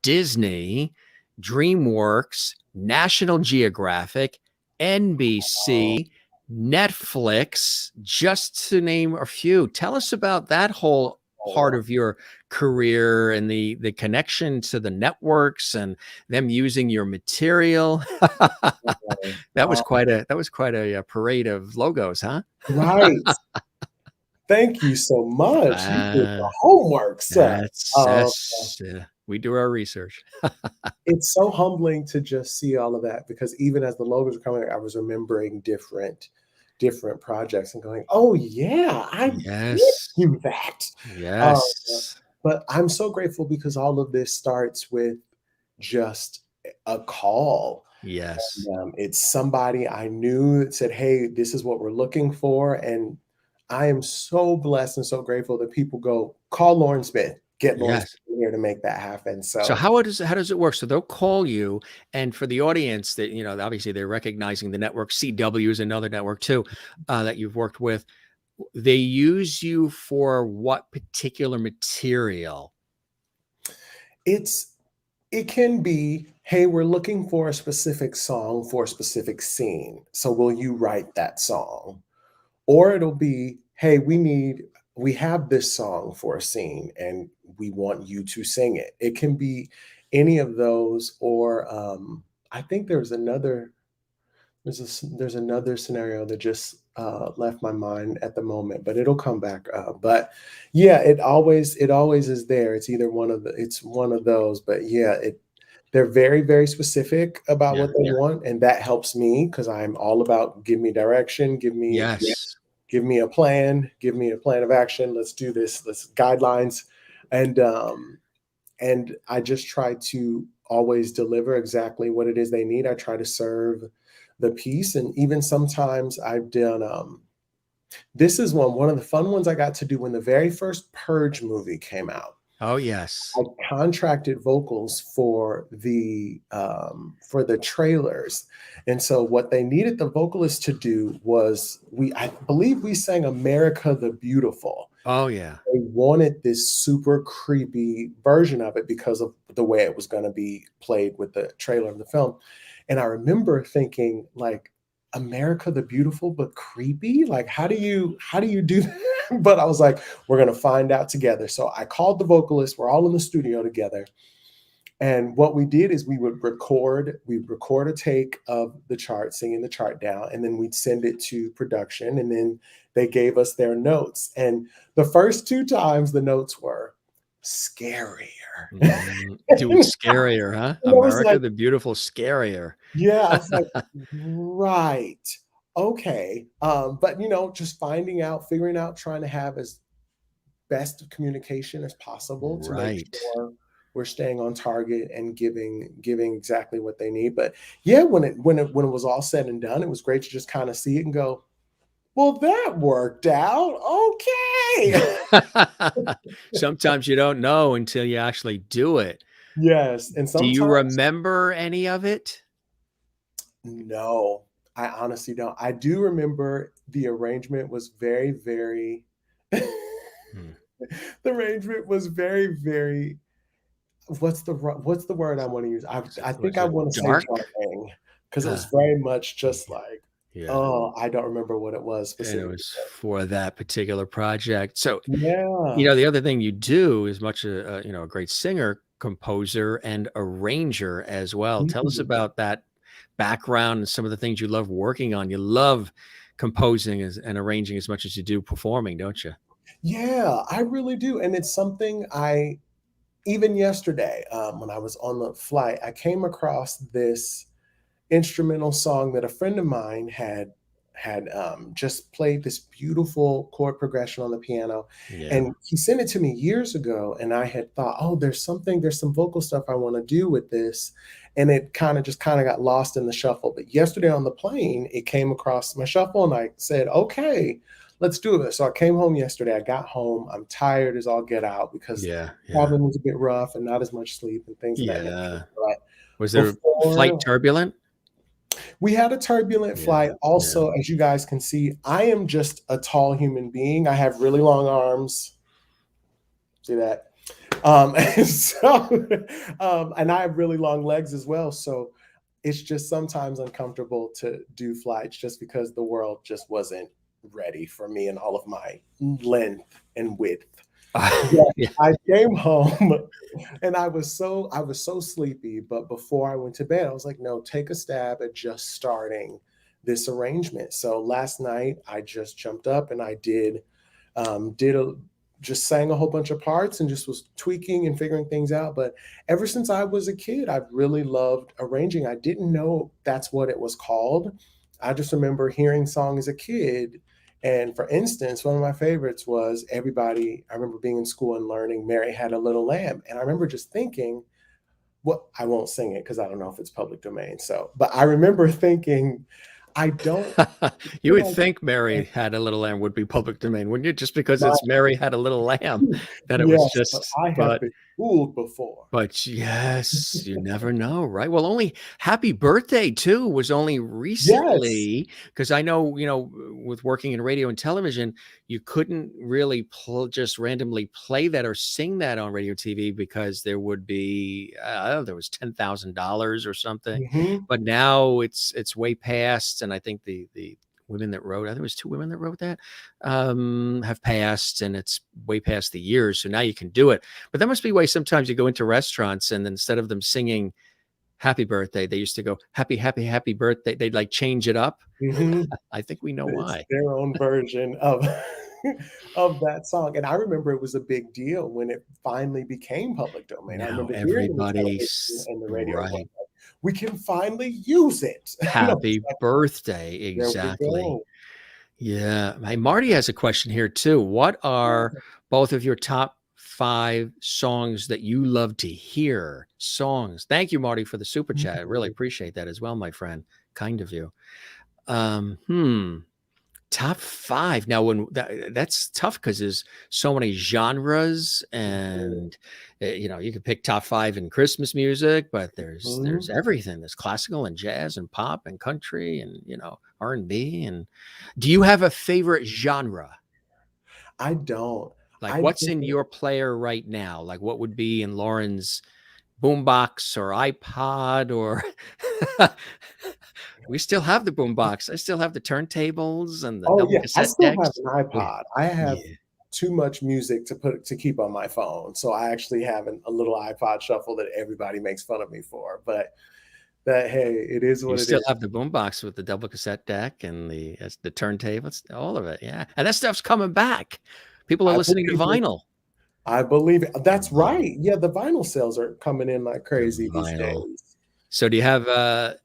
S1: Disney, DreamWorks, National Geographic, NBC, Netflix, just to name a few. Tell us about that whole part of your career and the connection to the networks and them using your material. That was quite a parade of logos, huh?
S2: Right. Thank you so much. You did the homework, sir.
S1: We do our research.
S2: It's so humbling to just see all of that, because even as the logos were coming, I was remembering different projects and going, oh yeah, I did do that.
S1: Yes.
S2: But I'm so grateful, because all of this starts with just a call.
S1: Yes.
S2: And, it's somebody I knew that said, hey, this is what we're looking for. And I am so blessed and so grateful that people go, call Loren Smith, get Loren Smith here to make that happen. So
S1: how does it work? So they'll call you, and for the audience that, obviously they're recognizing the network. CW is another network too, that you've worked with. They use you for what particular material?
S2: It's It can be, hey, we're looking for a specific song for a specific scene. So will you write that song? Or it'll be, hey, we have this song for a scene and we want you to sing it. It can be any of those, or I think there's another scenario that just left my mind at the moment, but it'll come back up. But yeah, it always is there. It's one of those. But yeah, they're very, very specific about
S1: Yeah.
S2: what they want, and that helps me because I'm all about give me direction,
S1: Yes.
S2: give me a plan, give me a plan of action. Let's do this. Let's guidelines, and I just try to always deliver exactly what it is they need. I try to serve the piece, and even sometimes I've done. This is one of the fun ones I got to do when the very first Purge movie came out.
S1: Oh, yes.
S2: I contracted vocals for the trailers, and so what they needed the vocalists to do was I believe we sang "America the Beautiful."
S1: Oh, yeah.
S2: They wanted this super creepy version of it because of the way it was going to be played with the trailer of the film. And I remember thinking, like, America the Beautiful, but creepy? Like, how do you do that? But I was like, we're going to find out together. So I called the vocalists. We're all in the studio together. And what we did is we'd record a take of the chart, singing the chart down, and then we'd send it to production, and then they gave us their notes. And the first two times the notes were scarier.
S1: Doing scarier, huh? America
S2: Like,
S1: the Beautiful, scarier.
S2: yeah, I was like, right. Okay. But just figuring out, trying to have as best of communication as possible to make
S1: Right.
S2: sure we're staying on target and giving exactly what they need. But yeah, when it was all said and done, it was great to just kind of see it and go, well, that worked out. Okay.
S1: Sometimes you don't know until you actually do it.
S2: Yes. And
S1: Do you
S2: sometimes,
S1: remember any of it?
S2: no, I honestly don't. I do remember the arrangement was very, very,
S1: Hmm.
S2: the arrangement was very, very, what's the word I want to use? I think
S1: Was
S2: I
S1: it
S2: want to say
S1: dark?
S2: jarring, because it was
S1: Uh,
S2: very much just like,
S1: yeah.
S2: oh, I don't remember what it was
S1: And it
S2: specifically.
S1: was for that particular project. So,
S2: Yeah.
S1: the other thing you do is much a great singer, composer, and arranger as well. Tell us
S2: Mhm.
S1: about that background and some of the things you love working on. You love composing and arranging as much as you do performing, don't you?
S2: Yeah, I really do. And it's something even yesterday, when I was on the flight, I came across this instrumental song that a friend of mine had just played this beautiful chord progression on the piano,
S1: Yeah.
S2: and he sent it to me years ago, and I had thought, oh, there's some vocal stuff I want to do with this, and it kind of got lost in the shuffle. But yesterday on the plane, it came across my shuffle, and I said, okay, let's do it. So I came home yesterday. I got home. I'm tired as all get out because
S1: Yeah. Yeah.
S2: traveling was a bit rough and not as much sleep and things of that
S1: Yeah.
S2: nature. But
S1: Was there flight
S2: before
S1: turbulent?
S2: we had a turbulent
S1: Yeah.
S2: flight. Also, as you guys can see, I am just a tall human being. I have really long arms. See that? And so, and I have really long legs as well. So it's just sometimes uncomfortable to do flights just because the world just wasn't ready for me and all of my length and width. Yeah,
S1: Yeah.
S2: I came home and I was so sleepy, but before I went to bed, I was like, no, take a stab at just starting this arrangement. So last night I just jumped up and I did a just sang a whole bunch of parts and just was tweaking and figuring things out. But ever since I was a kid, I've really loved arranging. I didn't know that's what it was called. I just remember hearing songs as a kid. And for instance, one of my favorites was I remember being in school and learning Mary Had a Little Lamb. And I remember just thinking, well, I won't sing it because I don't know if it's public domain. So, but I remember thinking, I don't
S1: You
S2: feel
S1: would
S2: like
S1: think Mary Had a Little Lamb would be public domain, wouldn't you? Just because
S2: my,
S1: it's Mary Had a Little Lamb, that it was
S2: yes, but
S1: just,
S2: I have
S1: but
S2: been. fooled before.
S1: But yes, you never know, right? Well, only Happy Birthday too was only
S2: Yes.
S1: recently, because I know, with working in radio and television, you couldn't really just randomly play that or sing that on radio TV because there would be, there was $10,000 or something.
S2: Mhm.
S1: But now it's way past, and I think the women that wrote, I think it was two women that wrote that, have passed, and it's way past the years. So now you can do it. But that must be why sometimes you go into restaurants and instead of them singing happy birthday, they used to go happy, happy, happy birthday. They'd like change it up.
S2: Mhm.
S1: I think we know
S2: It's
S1: why.
S2: their own version of of that song, and I remember it was a big deal when it finally became public domain. I
S1: Now
S2: remember hearing the television
S1: everybody's
S2: and the radio going,
S1: right.
S2: "We can finally use it." And I was
S1: Happy
S2: like,
S1: birthday.
S2: "There we
S1: Exactly.
S2: go."
S1: Yeah. Hey, Marty has a question here too. What are both of your top 5 songs that you love to hear? Songs. Thank you, Marty, for the super chat. I really appreciate that as well, my friend. Kind of you. Top 5. Now, that's tough because there's so many genres, and you can pick top 5 in Christmas music, but there's everything. There's classical and jazz and pop and country and R&B. And do you have a favorite genre?
S2: I don't.
S1: Like,
S2: I
S1: what's
S2: think
S1: in your player right now? Like, what would be in Loren's boombox or iPod or we still have the boombox. I still have the turntables and the
S2: Oh,
S1: double
S2: yeah, I
S1: cassette
S2: still have
S1: decks.
S2: an
S1: Oh, yeah.
S2: iPod. I have
S1: Yeah.
S2: too much music to keep on my phone, so I actually have a little iPod shuffle that everybody makes fun of me for, but hey, it is
S1: You
S2: what it
S1: still
S2: is.
S1: have the boombox with the double cassette deck and the turntables, all of it. Yeah. And that stuff's coming back. People are
S2: I
S1: listening to
S2: believe it.
S1: vinyl.
S2: I believe it. That's
S1: Wow.
S2: right. Yeah, the vinyl sales are coming in like
S1: The
S2: crazy these
S1: vinyl.
S2: days.
S1: So do you have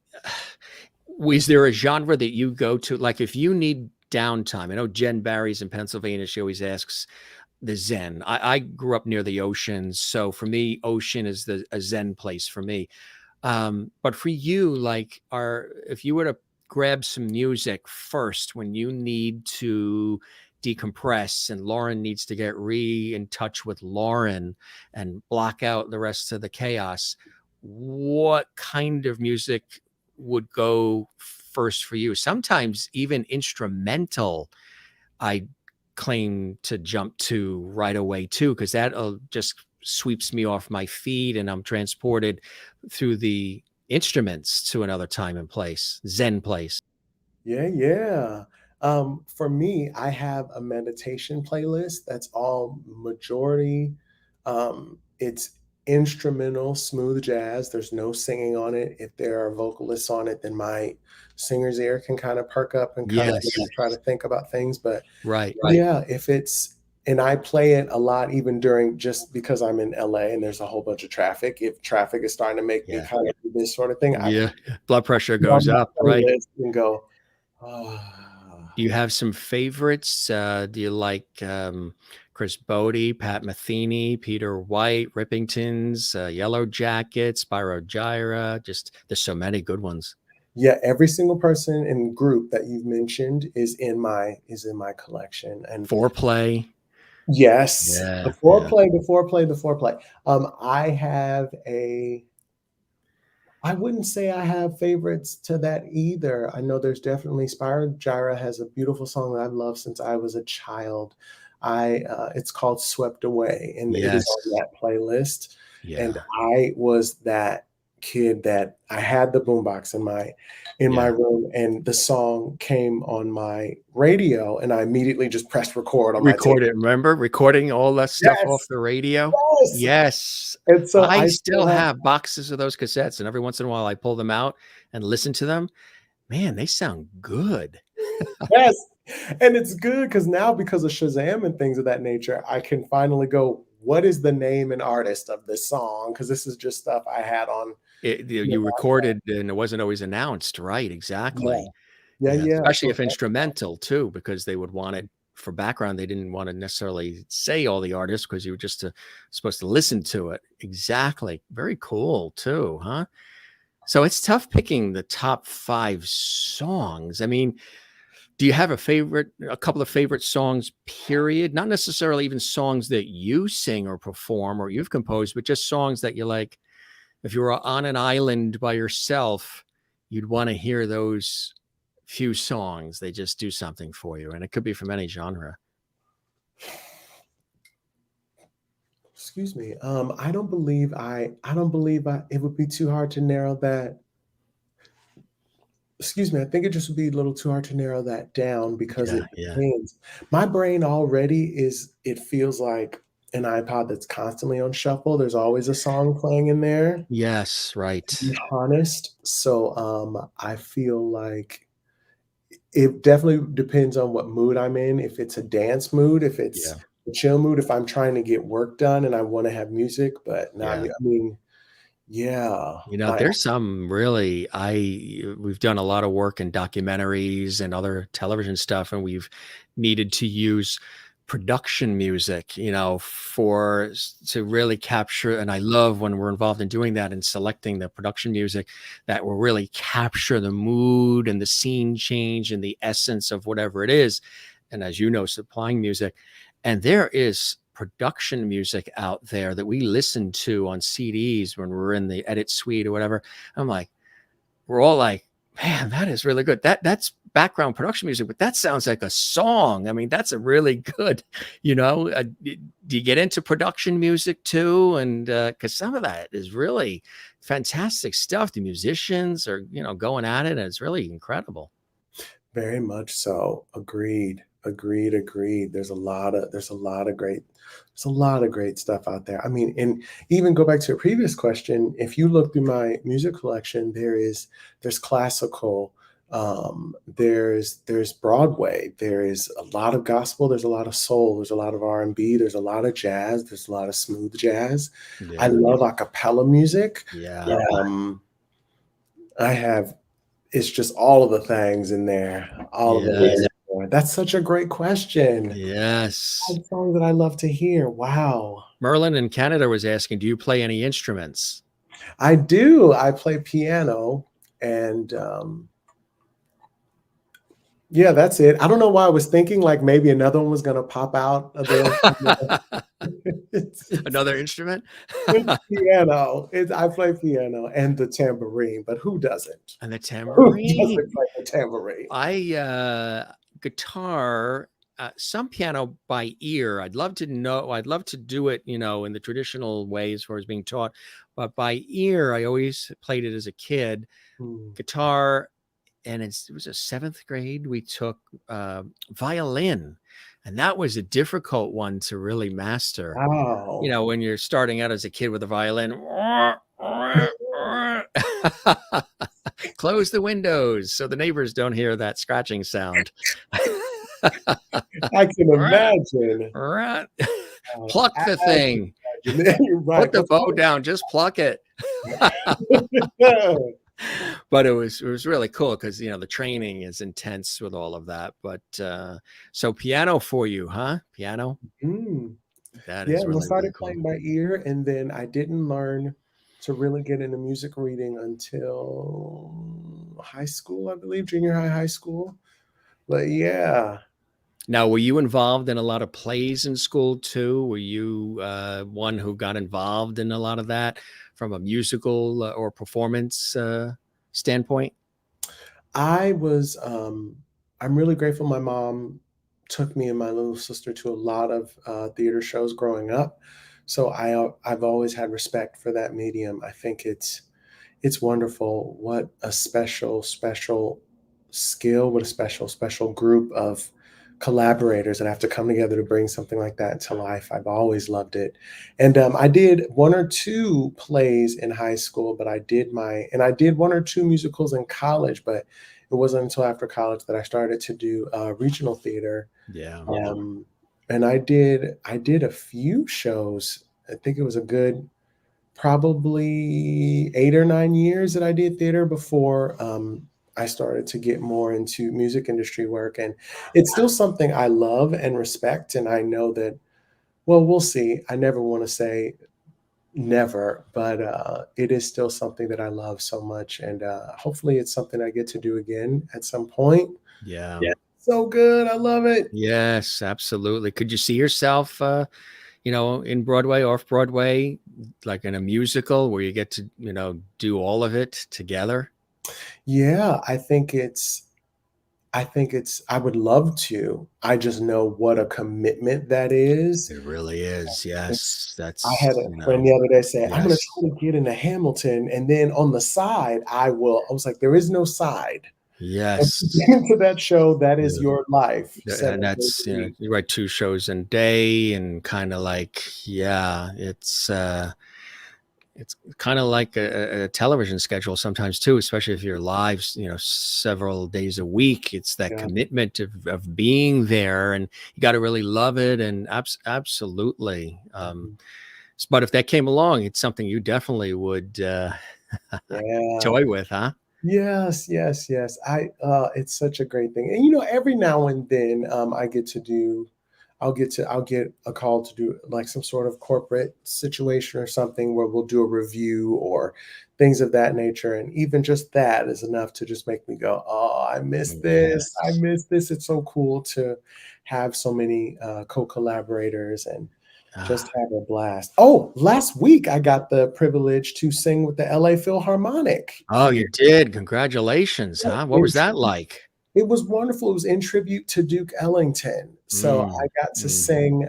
S1: is there a genre that you go to? Like if you need downtime, I know Jen Barry's in Pennsylvania. She always asks the Zen. I grew up near the ocean. So for me, ocean is a Zen place for me. But for you, like if you were to grab some music first when you need to decompress and Loren needs to get in touch with Loren and block out the rest of the chaos, what kind of music would go first for you? Sometimes even instrumental, I claim to jump to right away too, because that'll just sweeps me off my feet and I'm transported through the instruments to another time and place, Zen place.
S2: Yeah, yeah. For me, I have a meditation playlist that's all majority. It's instrumental, smooth jazz. There's no singing on it. If there are vocalists on it, then my singer's ear can kind of perk up and kind of
S1: Yes.
S2: try to think about things. But
S1: Right.
S2: yeah, and I play it a lot even during just because I'm in LA and there's a whole bunch of traffic. If traffic is starting to make me kind of do this sort of thing, I
S1: Yeah. Blood pressure
S2: put on
S1: goes
S2: my
S1: up, right?
S2: playlist and go, "Ah."
S1: Do you have some favorites? Do you like Chris Bodie, Pat Metheny, Peter White, Rippingtons, Yellow Jackets, Spyro Gyra? Just there's so many good ones.
S2: Yeah, every single person in group that you've mentioned is in my collection. And
S1: Foreplay.
S2: yes,
S1: Yeah.
S2: the foreplay. I wouldn't say I have favorites to that either. I know there's definitely Spyro Gyra has a beautiful song that I've loved since I was a child. It's called Swept Away, and it is on
S1: Yes.
S2: that playlist.
S1: Yeah.
S2: And I was that kid that I had the boombox in my room, and the song came on my radio, and I immediately just pressed record on my tape.
S1: Record it. Remember recording all that stuff off
S2: Yes.
S1: the radio?
S2: Yes.
S1: Yes.
S2: And so
S1: I still have boxes of those cassettes, and every once in a while I pull them out and listen to them. Man, they sound good.
S2: Yes. And it's good because now, because of Shazam and things of that nature, I can finally go, what is the name and artist of this song? Because this is just stuff I had on.
S1: You recorded and it wasn't always announced, right? Exactly.
S2: Yeah.
S1: Especially if instrumental too, because they would want it for background. They didn't want to necessarily say all the artists because you were just supposed to listen to it. Exactly. Very cool too, huh? So it's tough picking the top 5 songs. I mean, Do you have a couple of favorite songs, period? Not necessarily even songs that you sing or perform or you've composed, but just songs that you like. If you were on an island by yourself, you'd want to hear those few songs. They just do something for you. And it could be from any genre.
S2: Excuse me. I don't believe it would be too hard to narrow that. Excuse me. I think it just would be a little too hard to narrow that down because it depends. My brain already it feels like an iPod that's constantly on shuffle. There's always a song playing in there.
S1: Yes, right.
S2: To be honest. So I feel like it definitely depends on what mood I'm in. If it's a dance mood, if it's a chill mood, if I'm trying to get work done and I want to have music, but no, I mean, yeah.
S1: You know, there's some really, we've done a lot of work in documentaries and other television stuff, and we've needed to use production music, you know, to really capture. And I love when we're involved in doing that and selecting the production music that will really capture the mood and the scene change and the essence of whatever it is. And as you know, supplying music. And there is production music out there that we listen to on CDs when we're in the edit suite or whatever. I'm like, we're all like, man, that is really good. That's background production music, but that sounds like a song. I mean, that's a really good, you know, do you get into production music too? And because some of that is really fantastic stuff. The musicians are, you know, going at it, and it's really incredible.
S2: Very much so. Agreed. There's a lot of great stuff out there. I mean, and even go back to a previous question, if you look through my music collection, there's classical, there's Broadway, there is a lot of gospel, there's a lot of soul, there's a lot of R&B, there's a lot of jazz, there's a lot of smooth jazz. I love acapella music. It's just all of the things in there, all of it. That's such a great question.
S1: Yes.
S2: A song that I love to hear. Wow.
S1: Merlin in Canada was asking, do you play any instruments?
S2: I do. I play piano, and yeah, that's it. I don't know why I was thinking like maybe another one was going to pop out of there.
S1: Another instrument?
S2: Piano. I play piano and the tambourine, but who doesn't?
S1: And the tambourine?
S2: Who doesn't play the tambourine?
S1: Guitar, some piano by ear. I'd love to do it, you know, in the traditional way as far as being taught, but by ear, I always played it as a kid. Guitar, and it was a 7th grade. We took violin, and that was a difficult one to really master.
S2: Wow.
S1: You know, when you're starting out as a kid with a violin. Close the windows so the neighbors don't hear that scratching sound.
S2: I can imagine.
S1: Pluck the thing. Put the bow down. Just pluck it. But it was really cool because, you know, the training is intense with all of that. But so piano for you, huh? Piano. That is really,
S2: I started
S1: really cool.
S2: playing by ear, and then I didn't learn to really get into music reading until high school, I believe, junior high school. But yeah.
S1: Now, were you involved in a lot of plays in school too? Were you one who got involved in a lot of that from a musical or performance standpoint?
S2: I was, I'm really grateful my mom took me and my little sister to a lot of theater shows growing up. So I've always had respect for that medium. I think it's wonderful. What a special skill, what a special group of collaborators that have to come together to bring something like that to life. I've always loved it. And I did 1 or 2 plays in high school, but I did 1 or 2 musicals in college, but it wasn't until after college that I started to do regional theater. And I did a few shows. I think it was a good probably 8 or 9 years that I did theater before I started to get more into music industry work. And it's still something I love and respect. And I know that, well, we'll see. I never want to say never, but it is still something that I love so much. And hopefully it's something I get to do again at some point. So good. I love it.
S1: Yes, absolutely. Could you see yourself, in Broadway, off Broadway, like in a musical where you get to, do all of it together?
S2: Yeah, I would love to. I just know what a commitment that is.
S1: It really is.
S2: It's
S1: Yes.
S2: I had
S1: That's,
S2: a friend the other day say, "I'm gonna
S1: yes.
S2: try to get into Hamilton, and then on the side, I was like, "There is no side." And to
S1: Yes.
S2: get into that show, that is
S1: Yeah.
S2: your life,
S1: And
S2: 7 days
S1: that's,
S2: a week.
S1: you write two shows in a day and kind of like, yeah, it's kind of like a television schedule sometimes too, especially if you're live, several days a week. It's that
S2: Yeah.
S1: commitment of being there, and you got to really love it. And absolutely.
S2: Mhm.
S1: But if that came along, it's something you definitely would
S2: Yeah.
S1: toy with, huh?
S2: Yes, yes, yes. It's such a great thing. And every now and then, I'll get a call to do like some sort of corporate situation or something where we'll do a review or things of that nature. And even just that is enough to just make me go, "Oh, I miss this. I
S1: Yes.
S2: miss this." It's so cool to have so many co-collaborators and just
S1: Ah.
S2: have a blast. Oh, last week I got the privilege to sing with the LA Philharmonic
S1: Oh, you
S2: here.
S1: did. Congratulations,
S2: Yeah,
S1: huh? What was that like?
S2: it was wonderful. It was in tribute to Duke Ellington. So I
S1: Mm,
S2: got to
S1: mm,
S2: sing,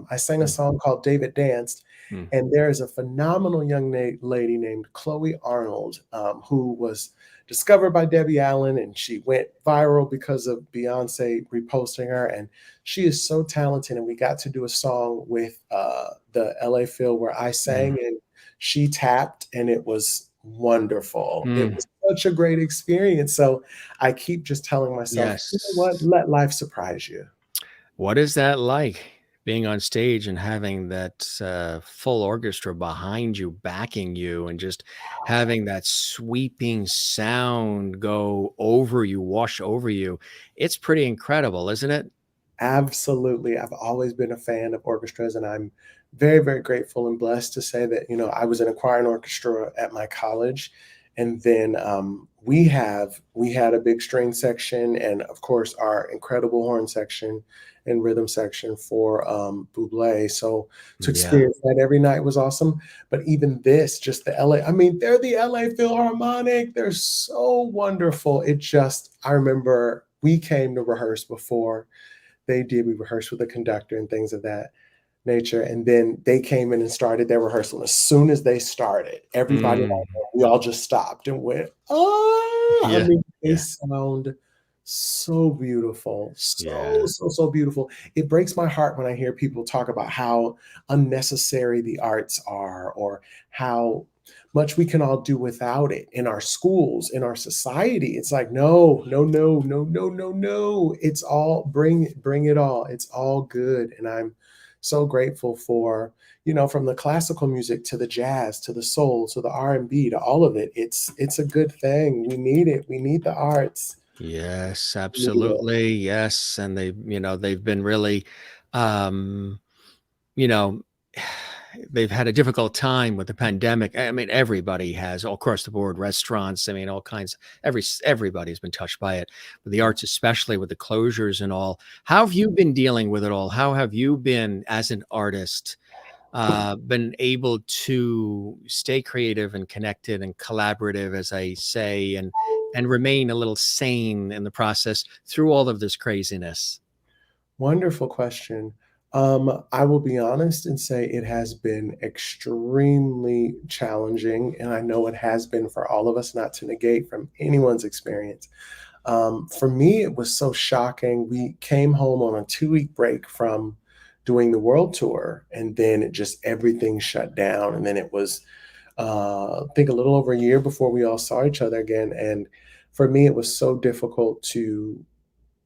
S2: I sang a
S1: mm,
S2: song called David Danced,
S1: mm.
S2: and there is a phenomenal young lady named Chloe Arnold, who was discovered by Debbie Allen, and she went viral because of Beyonce reposting her. And she is so talented. And we got to do a song with the LA Phil where I
S1: Mm,
S2: sang and she tapped, and it was wonderful. It
S1: mm.
S2: was such a great experience. So I keep just telling myself, you know what?
S1: Yes.
S2: Let life surprise you.
S1: What is that like, being on stage and having that, full orchestra behind you, backing you, and just having that sweeping sound go over you, wash over you? It's pretty incredible, isn't it?
S2: Absolutely. I've always been a fan of orchestras, and I'm very, very grateful and blessed to say that, I was in a choir and orchestra at my college. And then we had a big string section and of course our incredible horn section and rhythm section for Buble. So to
S1: Yeah.
S2: experience that every night was awesome. But even this, just the LA, I mean, they're the LA Philharmonic. They're so wonderful. I remember we came to rehearse before they did. We rehearsed with the conductor and things of that nature. And then they came in and started their rehearsal. As soon as they started, everybody,
S1: Mm.
S2: we all just stopped and went, "Oh!" I
S1: Yeah.
S2: mean, they
S1: Yeah.
S2: sound so beautiful, so,
S1: Yeah.
S2: so, so beautiful. It breaks my heart when I hear people talk about how unnecessary the arts are or how much we can all do without it in our schools, in our society. It's like, no, no, no, no, no, no, no. It's all bring it all. It's all good. And I'm so grateful for, from the classical music to the jazz, to the soul, to the R&B, to all of it. It's a good thing. We need it. We need the arts.
S1: Yes,
S2: We need it.
S1: absolutely. Yes. And they've been really, um, you know, they've had a difficult time with the pandemic. I mean, everybody has all across the board, restaurants. I mean, all kinds. Everybody's been touched by it, but the arts, especially with the closures and all. How have you been dealing with it all? How have you been as an artist, been able to stay creative and connected and collaborative, as I say, and remain a little sane in the process through all of this craziness?
S2: Wonderful question. I will be honest and say it has been extremely challenging, and I know it has been for all of us, not to negate from anyone's experience. For me, it was so shocking. We came home on a 2-week break from doing the world tour, and then it just everything shut down. And then it was, I think, a little over a year before we all saw each other again. And for me, it was so difficult to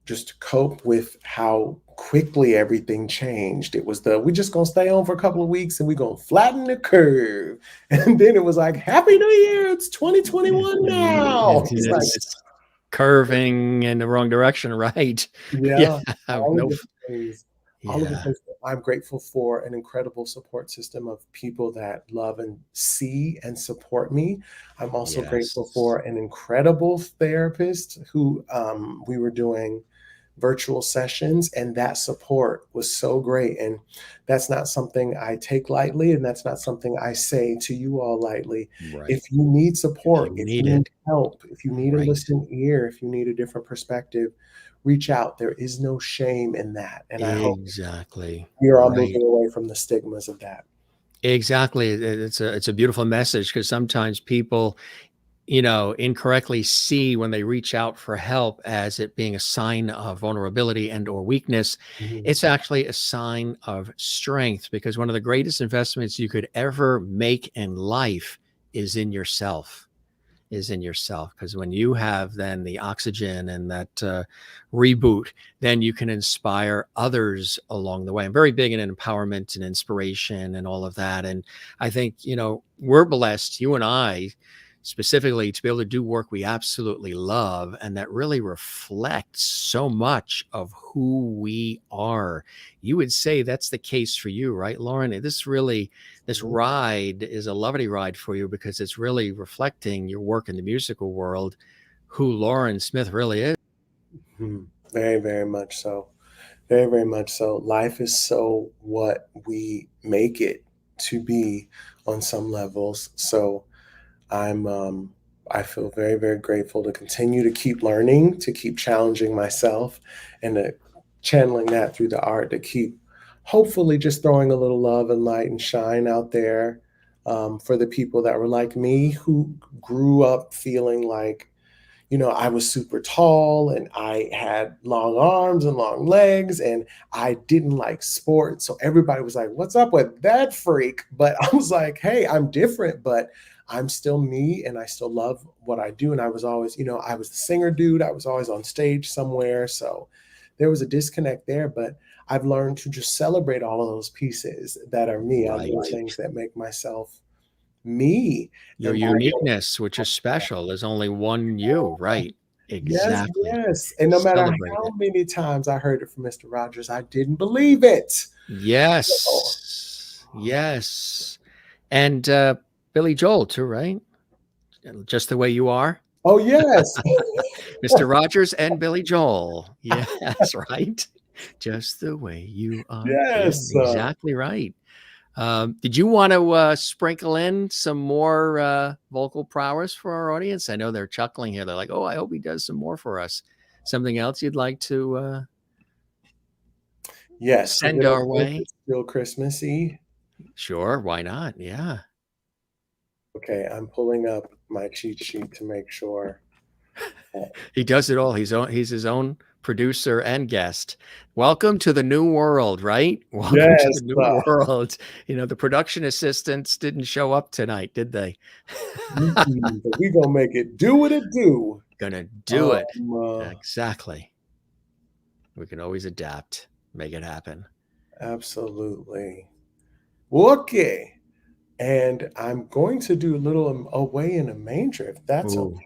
S2: just cope with how quickly everything changed. It was we just gonna stay on for a couple of weeks and we gonna flatten the curve. And then it was like, Happy New Year, it's 2021 now. It's like,
S1: It's curving in the wrong direction, right? Yeah,
S2: yeah, all of
S1: no,
S2: the things, all of the
S1: yeah,
S2: things. I'm grateful for an incredible support system of people that love and see and support me. I'm also grateful
S1: yes,
S2: for an incredible therapist who we were doing virtual sessions, and that support was so great. And that's not something I take lightly, and that's not something I say to you all lightly.
S1: Right.
S2: If you need
S1: If
S2: support,
S1: you
S2: if you
S1: need
S2: need
S1: it.
S2: help, if you need a
S1: Right.
S2: listening ear, if you need a different perspective, reach out. There is no shame in that. And I hope
S1: Exactly.
S2: we are all
S1: Right.
S2: moving away from the stigmas of that.
S1: Exactly. It's a beautiful message, because sometimes people, incorrectly see when they reach out for help as it being a sign of vulnerability and or weakness.
S2: Mhm.
S1: It's actually a sign of strength, because one of the greatest investments you could ever make in life is in yourself. Because when you have then the oxygen and that reboot, then you can inspire others along the way. I'm very big in empowerment and inspiration and all of that. And I think, we're blessed, you and I specifically, to be able to do work we absolutely love and that really reflects so much of who we are. You would say that's the case for you, right, Loren? This ride is a lovely ride for you, because it's really reflecting your work in the musical world, who Loren Smith really is.
S2: Mhm. Very, very much so. Very, very much so. Life is so what we make it to be on some levels. So I feel very, very grateful to continue to keep learning, to keep challenging myself, and to channeling that through the art to keep hopefully just throwing a little love and light and shine out there, for the people that were like me, who grew up feeling like, I was super tall and I had long arms and long legs and I didn't like sports. So everybody was like, "What's up with that freak?" But I was like, "Hey, I'm different, but I'm still me and I still love what I do." And I was always, I was the singer dude. I was always on stage somewhere. So there was a disconnect there, but I've learned to just celebrate all of those pieces that are me, all those
S1: Right.
S2: things that make myself me.
S1: Your
S2: And
S1: uniqueness, which is special. There's only one you, right?
S2: yes,
S1: Exactly.
S2: yes, and no matter
S1: Celebrate
S2: how
S1: it.
S2: many times I heard it from Mr. Rogers, I didn't believe it. So
S1: Yes. Yes. And Billy Joel too, right? Just the way you are.
S2: oh, yes.
S1: Mr. Rogers and Billy Joel. Yes, right. Just the way you are. Yeah,
S2: Yes,
S1: exactly right. Did you want to sprinkle in some more vocal prowess for our audience? I know they're chuckling here. They're like, "Oh, I hope he does some more for us." Something else you'd like to
S2: yes, is
S1: send
S2: it
S1: our
S2: okay if
S1: way?
S2: it's still Christmassy?
S1: Sure, why not? Yeah.
S2: Okay, I'm pulling up my cheat sheet to make sure.
S1: He does it all. He's his own producer and guest. Welcome to the new world, right? Welcome to
S2: Yes,
S1: the new world. The production assistants didn't show up tonight, did they?
S2: but we gonna make it do what it do.
S1: Gonna do it.
S2: Um, uh,
S1: Exactly. We can always adapt, make it happen.
S2: Absolutely. Okay, and I'm going to do a little away in a manger, if that's
S1: Ooh.
S2: okay.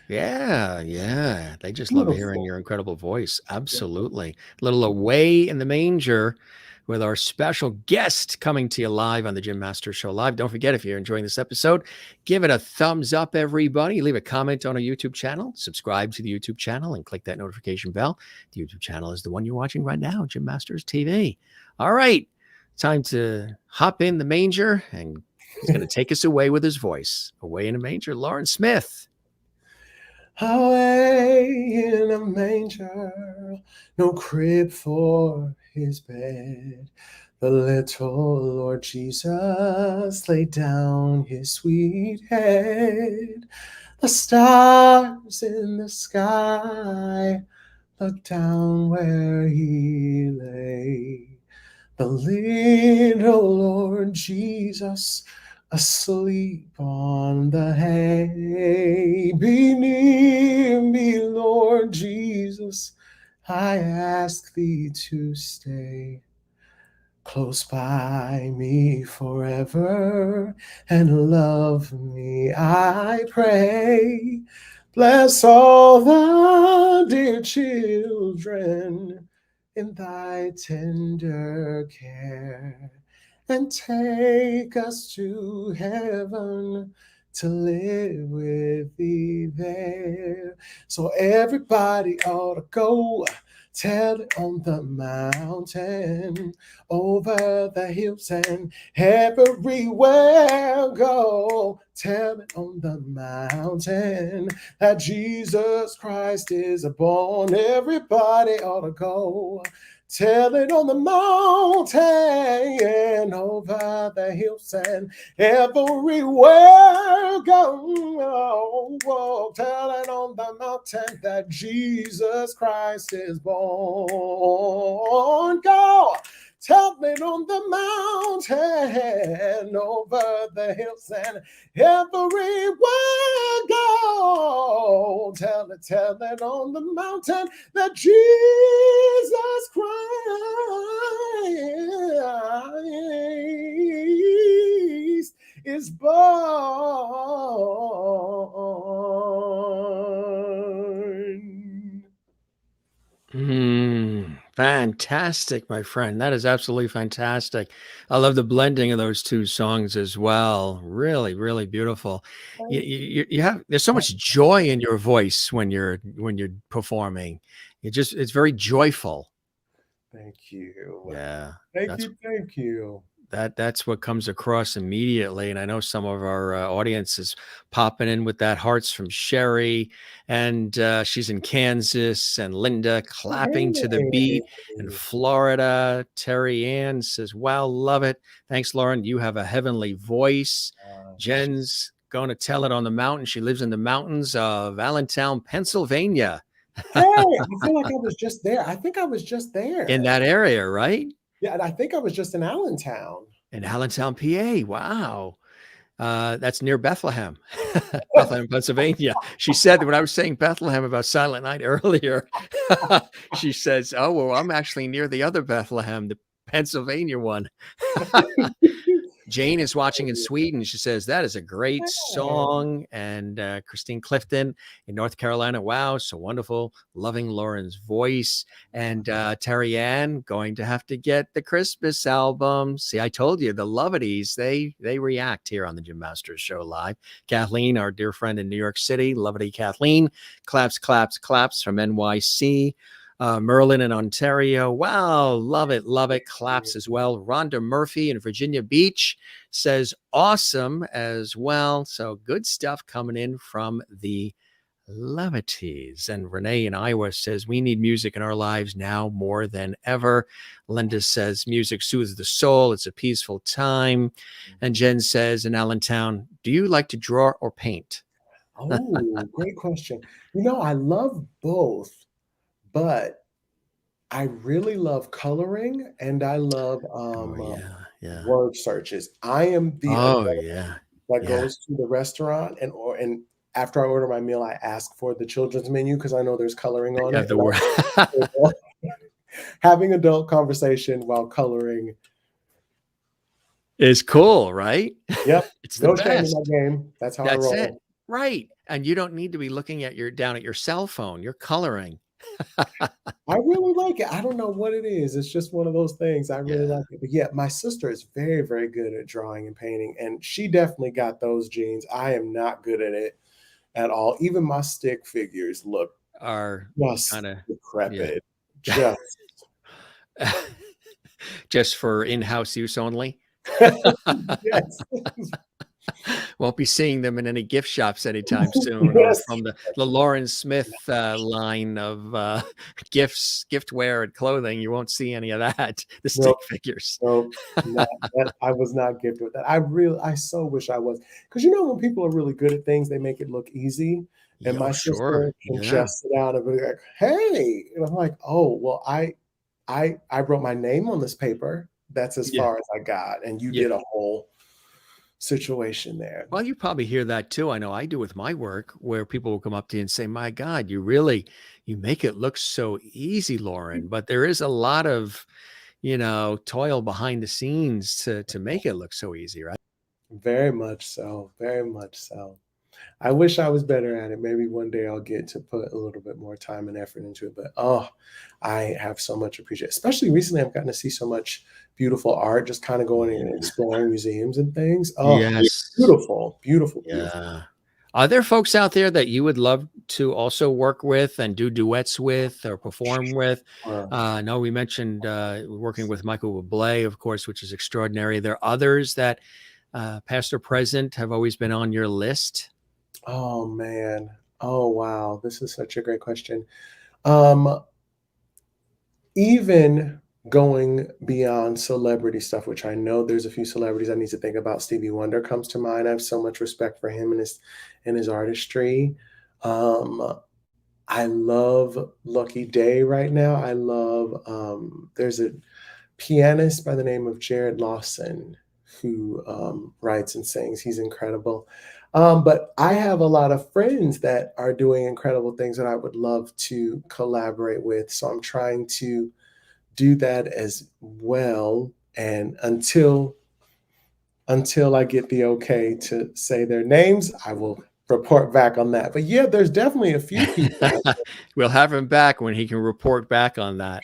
S1: Yeah, yeah. They just love hearing
S2: Beautiful.
S1: your incredible voice. Absolutely. A little away in the manger with our special guest coming to you live on the Jim Masters Show Live. Don't forget, if you're enjoying this episode, give it a thumbs up, everybody. Leave a comment on our YouTube channel, subscribe to the YouTube channel, and click that notification bell. The YouTube channel is the one you're watching right now, Jim Masters TV. All right. Time to hop in the manger, and he's going to take us away with his voice. Away in a manger, Loren Smith.
S2: Away in a manger, no crib for his bed. The little Lord Jesus laid down his sweet head. The stars in the sky looked down where he lay. The little Lord Jesus asleep on the hay. Be near me, Lord Jesus, I ask thee to stay close by me forever and love me, I pray. Bless all the dear children in thy tender care, and take us to heaven to live with thee there. So everybody ought to go Tell it on the mountain, over the hills and everywhere go. Tell it on the mountain that Jesus Christ is born. Everybody ought to go. Tell it on the mountain, over the hills and everywhere go. Tell it on the mountain that Jesus Christ is born. Go. Tell it on the mountain, over the hills and everywhere go. Tell it on the mountain that Jesus Christ is born.
S1: Fantastic, my friend. That is absolutely fantastic. I love the blending of those two songs as well. Really, really beautiful. You have, there's so much joy in your voice when you're performing. It's very joyful.
S2: Thank you.
S1: Yeah.
S2: Thank you.
S1: That's what comes across immediately. And I know some of our audience is popping in with that. Hearts from Sherry, and she's in Kansas, and Linda clapping to the beat in Florida. Terry Ann says, wow, love it. Thanks, Loren. You have a heavenly voice. Jen's going to tell it on the mountain. She lives in the mountains of Allentown, Pennsylvania.
S2: Hey, I feel like I was just there. I think I was just there.
S1: In that area, right?
S2: Yeah, and I think I was just in Allentown.
S1: In Allentown, PA. Wow. That's near Bethlehem, Bethlehem, Pennsylvania. She said that when I was saying Bethlehem about Silent Night earlier, she says, oh, well, I'm actually near the other Bethlehem, the Pennsylvania one. Jane is watching in Sweden. She says, that is a great song. And Christine Clifton in North Carolina. Wow, so wonderful. Loving Loren's voice. And Terry Ann, going to have to get the Christmas album. See, I told you, the Lovities, they react here on the Jim Masters Show Live. Kathleen, our dear friend in New York City, Lovity Kathleen, claps, claps, claps from NYC. Merlin in Ontario. Wow, love it, love it. Claps as well. Rhonda Murphy in Virginia Beach says awesome as well. So good stuff coming in from the Lovities. And Renee in Iowa says we need music in our lives now more than ever. Linda says music soothes the soul. It's a peaceful time. And Jen says in Allentown, do you like to draw or paint?
S2: Oh, great question. You know, I love both. But I really love coloring, and I love word searches. I am the that goes to the restaurant, and after I order my meal, I ask for the children's menu because I know there's coloring on it. Having adult conversation while coloring
S1: is cool, right?
S2: Yep.
S1: It's
S2: no
S1: the
S2: shame in
S1: best.
S2: my game. That's how I roll.
S1: It. Right. And you don't need to be looking at down at your cell phone. You're coloring.
S2: I really like it. I don't know what it is. It's just one of those things. I really like it. But yeah, my sister is very, very good at drawing and painting, and she definitely got those genes. I am not good at it at all. Even my stick figures
S1: are kind of
S2: decrepit.
S1: Just for in-house use only.
S2: Yes.
S1: Won't be seeing them in any gift shops anytime soon. From the Loren Smith line of giftware and clothing. You won't see any of that. The stick figures.
S2: No, I was not gifted with that. I so wish I was. Because you know when people are really good at things, they make it look easy. And my sister can just sit down and be like, hey. And I'm like, oh, well, I wrote my name on this paper. That's as far as I got. And you did a whole situation there.
S1: Well, you probably hear that too. I know I do with my work, where people will come up to you and say, my God, you make it look so easy, Loren. But there is a lot of, toil behind the scenes to make it look so easy, right?
S2: Very much so. Very much so. I wish I was better at it. Maybe one day I'll get to put a little bit more time and effort into it. But I have so much appreciation. Especially recently, I've gotten to see so much beautiful art, just kind of going and exploring museums and things. Oh, yes. Beautiful, beautiful, beautiful.
S1: Yeah. Are there folks out there that you would love to also work with and do duets with or perform with? No, we mentioned working with Michael Bublé, of course, which is extraordinary. There are others that, past or present, have always been on your list?
S2: Oh man. Oh wow. This is such a great question. Um, Even going beyond celebrity stuff, which I know there's a few celebrities I need to think about. Stevie Wonder comes to mind. I have so much respect for him and his artistry. Um, I love Lucky Day right now. I love there's a pianist by the name of Jared Lawson who writes and sings. He's incredible. But I have a lot of friends that are doing incredible things that I would love to collaborate with. So I'm trying to do that as well. And until I get the okay to say their names, I will report back on that. But yeah, there's definitely a few people.
S1: We'll have him back when he can report back on that.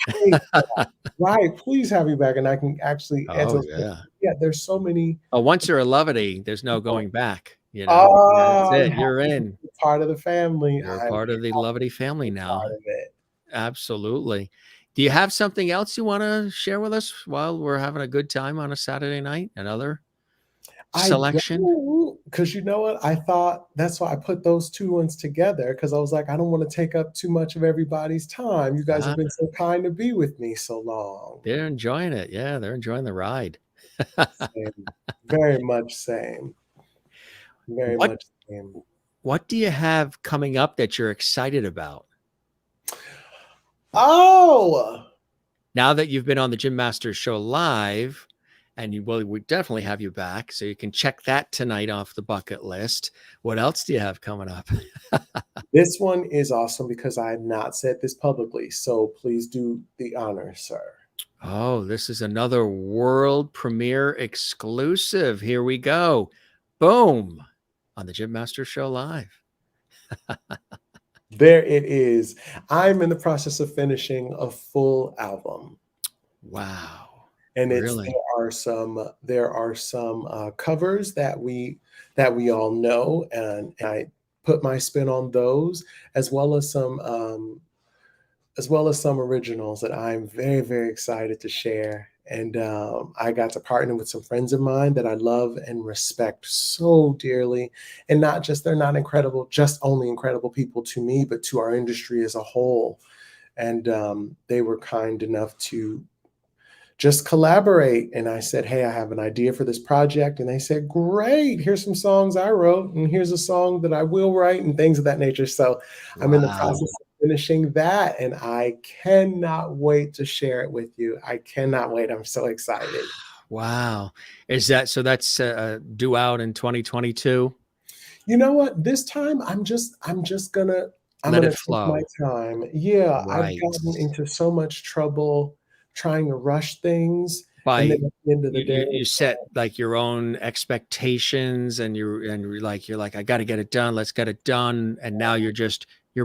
S2: Right. Please have me back and I can actually answer.
S1: Oh, yeah.
S2: Yeah, there's so many.
S1: Oh, once you're a Lovity, there's no going back. You know,
S2: Oh,
S1: that's
S2: I'm
S1: it. You're
S2: happy to
S1: in.
S2: be part of the family.
S1: You're
S2: I'm
S1: part of the Lovity family
S2: happy to be
S1: now.
S2: part of it.
S1: Absolutely. Do you have something else you want to share with us while we're having a good time on a Saturday night? Another selection?
S2: Because you know what? I thought that's why I put those two ones together because I was like, I don't want to take up too much of everybody's time. You guys have been so kind to be with me so long.
S1: They're enjoying it. Yeah, they're enjoying the ride.
S2: Same. Very much same. Very much same.
S1: What do you have coming up that you're excited about?
S2: Oh,
S1: Now that you've been on the Jim Masters Show live, and we definitely have you back, so you can check that tonight off the bucket list. What else do you have coming up?
S2: this one is awesome because I have not said this publicly, so please do the honor, sir.
S1: Oh, this is another world premiere exclusive. Here we go. Boom. On the Jim Masters Show live.
S2: There it is. I'm in the process of finishing a full album.
S1: Wow.
S2: And
S1: Really?
S2: there are some covers that we all know, and I put my spin on those, as well as some originals that I'm very, very excited to share. And I got to partner with some friends of mine that I love and respect so dearly. And not just, they're not incredible, just only incredible people to me, but to our industry as a whole. And they were kind enough to just collaborate. And I said, hey, I have an idea for this project. And they said, great, here's some songs I wrote, and here's a song that I will write, and things of that nature. So I'm in the process of finishing that, and I cannot wait to share it with you. I cannot wait. I'm so excited.
S1: Wow. Is that, so that's due out in 2022?
S2: You know what? This time I'm just gonna
S1: Let it
S2: take
S1: flow.
S2: my time. Yeah,
S1: Right.
S2: I've gotten into so much trouble trying to rush things.
S1: By
S2: And then at the end of the day,
S1: you set like your own expectations, and you're like, I got to get it done. Let's get it done. And now you're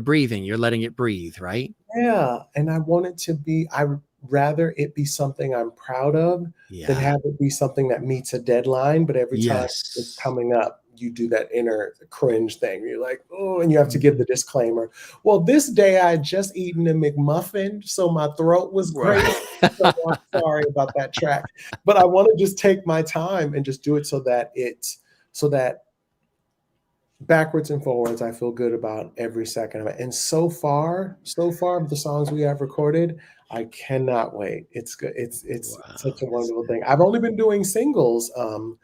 S1: breathing, you're letting it breathe, right?
S2: yeah. And I want it to be, I would rather it be something I'm proud of than have it be something that meets a deadline. But every time it's coming up, you do that inner cringe thing. You're like, oh, and you have to give the disclaimer. Well, this day I had just eaten a McMuffin, so my throat was great. So I'm sorry about that track. But I want to just take my time and just do it so that backwards and forwards, I feel good about every second of it. And so far, the songs we have recorded, I cannot wait. It's good. It's such a wonderful thing. I've only been doing singles for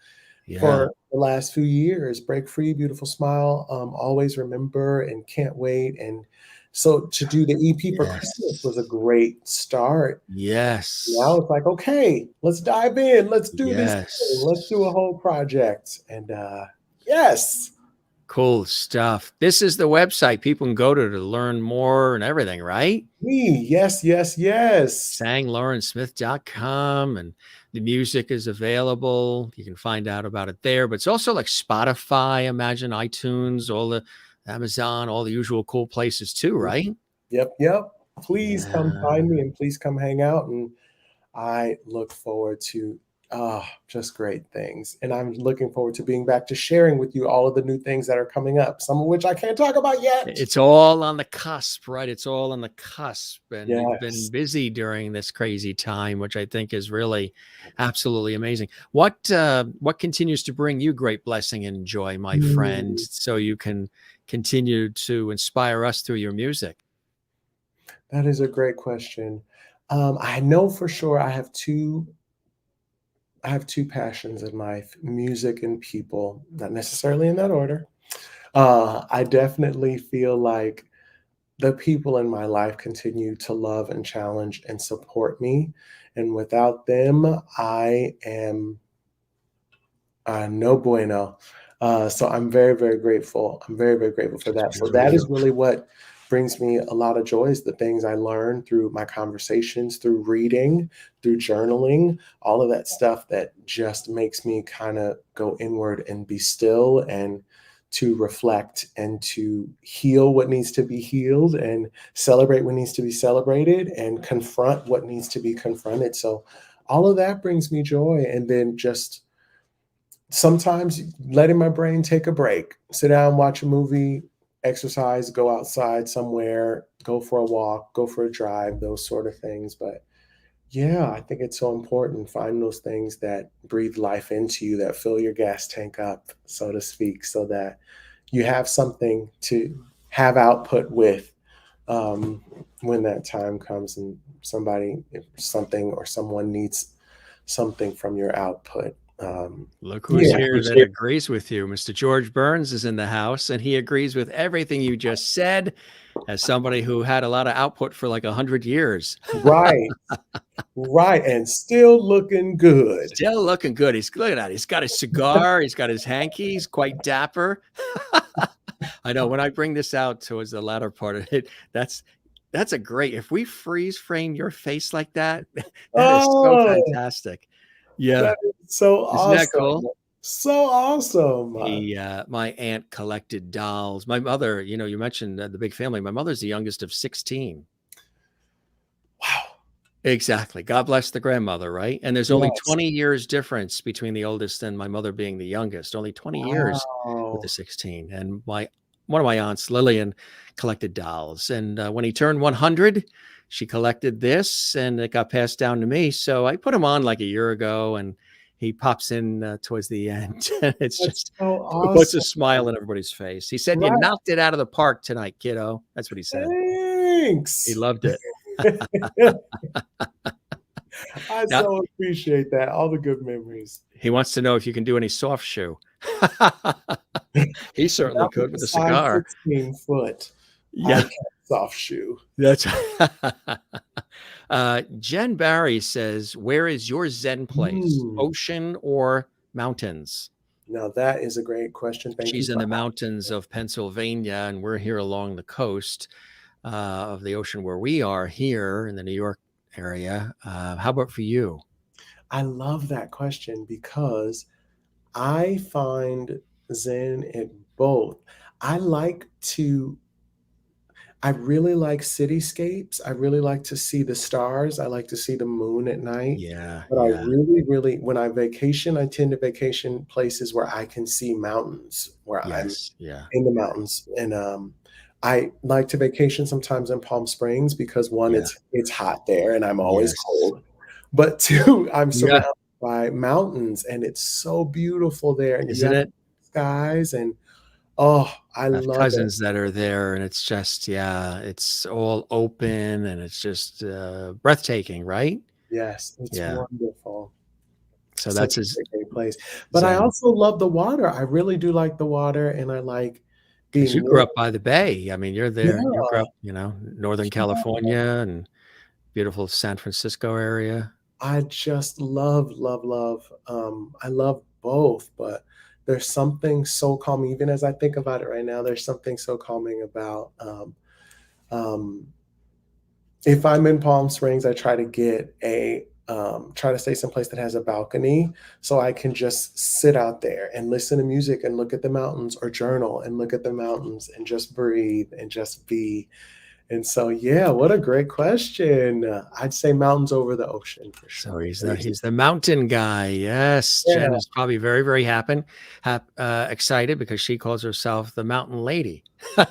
S2: the last few years. Break Free, Beautiful Smile, Always Remember, and Can't Wait. And so to do the EP for Christmas was a great start.
S1: Yes.
S2: Now it's like, okay, let's dive in. Let's do this thing. Let's do a whole project. And yes.
S1: Cool stuff. This is the website people can go to learn more and everything, right?
S2: Yes.
S1: sanglorensmith.com, and the music is available. You can find out about it there, but it's also like Spotify, imagine iTunes, all the Amazon, all the usual cool places too, right?
S2: Yep. Please come find me and please come hang out. And I look forward to just great things. And I'm looking forward to being back to sharing with you all of the new things that are coming up, some of which I can't talk about yet.
S1: It's all on the cusp, right? It's all on the cusp. And you've been
S2: Yes.
S1: busy during this crazy time, which I think is really absolutely amazing. What continues to bring you great blessing and joy, my friend, so you can continue to inspire us through your music?
S2: That is a great question. I know for sure I have two passions in life, music and people, not necessarily in that order. I definitely feel like the people in my life continue to love and challenge and support me. And without them, I am no bueno. So I'm very, very grateful. I'm very, very grateful for that. So that is really what brings me a lot of joy, is the things I learn through my conversations, through reading, through journaling, all of that stuff that just makes me kind of go inward and be still, and to reflect and to heal what needs to be healed, and celebrate what needs to be celebrated, and confront what needs to be confronted. So all of that brings me joy. And then just sometimes letting my brain take a break, sit down, watch a movie, exercise, go outside somewhere, go for a walk, go for a drive, those sort of things. But yeah, I think it's so important. Find those things that breathe life into you, that fill your gas tank up, so to speak, so that you have something to have output with when that time comes and something or someone needs something from your output.
S1: Look who's here that agrees with you. Mr. George Burns is in the house, and he agrees with everything you just said, as somebody who had a lot of output for like 100 years.
S2: Right. Right. And still looking good.
S1: Still looking good. Look at that. He's got his cigar. He's got his hanky. He's quite dapper. I know when I bring this out towards the latter part of it, that's a great, if we freeze frame your face like that, that is so fantastic. Yeah.
S2: That is so awesome.
S1: Isn't that cool?
S2: So awesome.
S1: My aunt collected dolls. My mother, you mentioned the big family. My mother's the youngest of 16.
S2: Wow.
S1: Exactly. God bless the grandmother, right? And there's only 20 years difference between the oldest and my mother being the youngest. Only 20 years with the 16. And one of my aunts, Lillian, collected dolls. And when he turned 100, she collected this, and it got passed down to me. So I put him on like a year ago, and he pops in towards the end. It's just so awesome. Puts a smile on everybody's face. He said, "You knocked it out of the park tonight, kiddo." That's what he said.
S2: Thanks.
S1: He loved it.
S2: I so appreciate that. All the good memories.
S1: He wants to know if you can do any soft shoe. He certainly could with a cigar.
S2: 16-foot.
S1: Yeah.
S2: Soft shoe.
S1: That's Jen Barry says, "Where is your Zen place? Ocean or mountains?"
S2: Now that is a great question.
S1: She's in the mountains of Pennsylvania, and we're here along the coast of the ocean where we are here in the New York area. How about for you?
S2: I love that question because I find Zen in both. I really like cityscapes. I really like to see the stars. I like to see the moon at night.
S1: Yeah.
S2: But I really, when I vacation, I tend to vacation places where I can see mountains, where I'm in the mountains. And I like to vacation sometimes in Palm Springs because one, it's hot there and I'm always cold. But two, I'm surrounded by mountains and it's so beautiful there. And
S1: isn't it?
S2: Skies and I love
S1: cousins that are there, and it's just it's all open and it's just breathtaking, right?
S2: Yes, it's wonderful.
S1: So that's a
S2: great place. But I also love the water. I really do like the water, and I like being.
S1: You grew up by the bay. I mean, you're there. You grew up, Northern California and beautiful San Francisco area.
S2: I just love. I love both, but there's something so calming, even as I think about it right now, there's something so calming about, if I'm in Palm Springs, I try to get try to stay someplace that has a balcony so I can just sit out there and listen to music and look at the mountains, or journal and look at the mountains and just breathe and just be. And so, yeah, what a great question. I'd say mountains over the ocean for
S1: So
S2: sure.
S1: he's the mountain guy. Yes,
S2: Yeah,
S1: Jen is probably very, very excited because she calls herself the mountain lady. So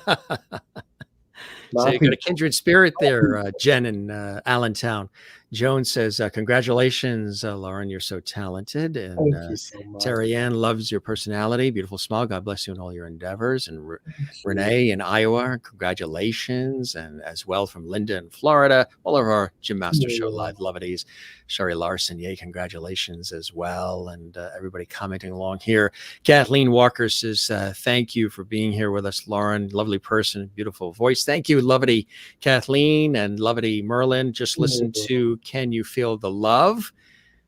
S2: my
S1: you got a
S2: people.
S1: kindred spirit there, Jen in Allentown. Joan says, congratulations, Lauren, you're so talented. And
S2: Thank you so much.
S1: Terry Ann loves your personality. Beautiful smile. God bless you in all your endeavors. And
S2: Thank you.
S1: Renee in Iowa, congratulations. And as well from Linda in Florida, all of our Jim Master Show
S2: Yeah.
S1: live lovities. Sherry Larson, yay, congratulations as well. And everybody commenting along here. Kathleen Walker says, thank you for being here with us, Lauren. Lovely person, beautiful voice. Thank you, lovely Kathleen and lovely Merlin. Just listened to Can You Feel the Love?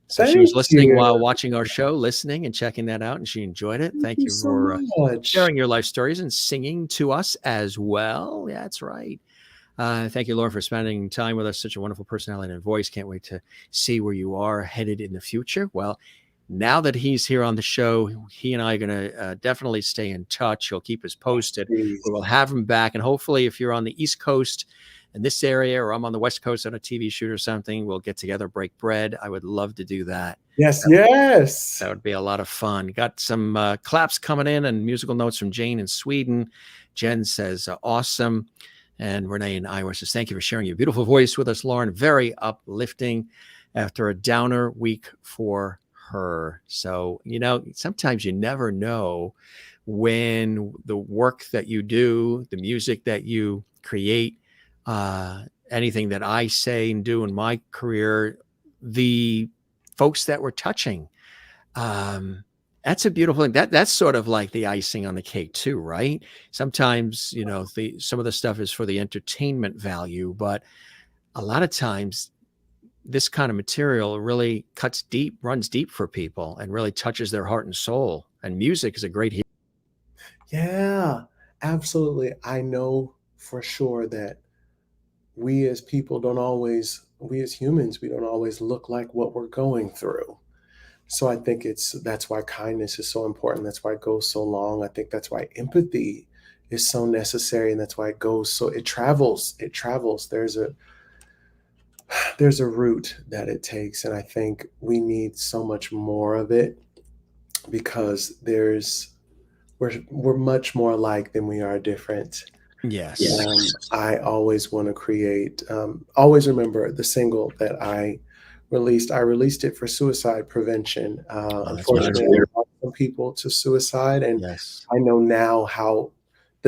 S1: So she was listening while watching our show, listening and checking that out, and she enjoyed it. Thank you for sharing your life stories and singing to us as well. Yeah, that's right. Thank you, Lauren, for spending time with us. Such a wonderful personality and voice. Can't wait to see where you are headed in the future. Well, now that he's here on the show, he and I are going to definitely stay in touch. He'll keep us posted. We will have him back. And hopefully, if you're on the East Coast in this area, or I'm on the West Coast on a TV shoot or something, we'll get together, break bread. I would love to do that.
S2: Yes,
S1: that would be a lot of fun. Got some claps coming in and musical notes from Jane in Sweden. Jen says, awesome. And Renee in Iowa says, thank you for sharing your beautiful voice with us, Lauren. Very uplifting after a downer week for her. So, sometimes you never know when the work that you do, the music that you create, anything that I say and do in my career, the folks that we're touching, that's a beautiful thing. That's sort of like the icing on the cake too, right? Sometimes, some of the stuff is for the entertainment value, but a lot of times this kind of material really cuts deep, runs deep for people and really touches their heart and soul. And music is a great healer.
S2: Yeah, absolutely. I know for sure that we as people we as humans, we don't always look like what we're going through. So I think that's why kindness is so important. That's why it goes so long. I think that's why empathy is so necessary. And that's why it travels. There's a route that it takes. And I think we need so much more of it because we're much more alike than we are different.
S1: Yes.
S2: I always want to create, always remember the single that I released. I released it for suicide prevention. Unfortunately, there are some people to suicide. And I know now how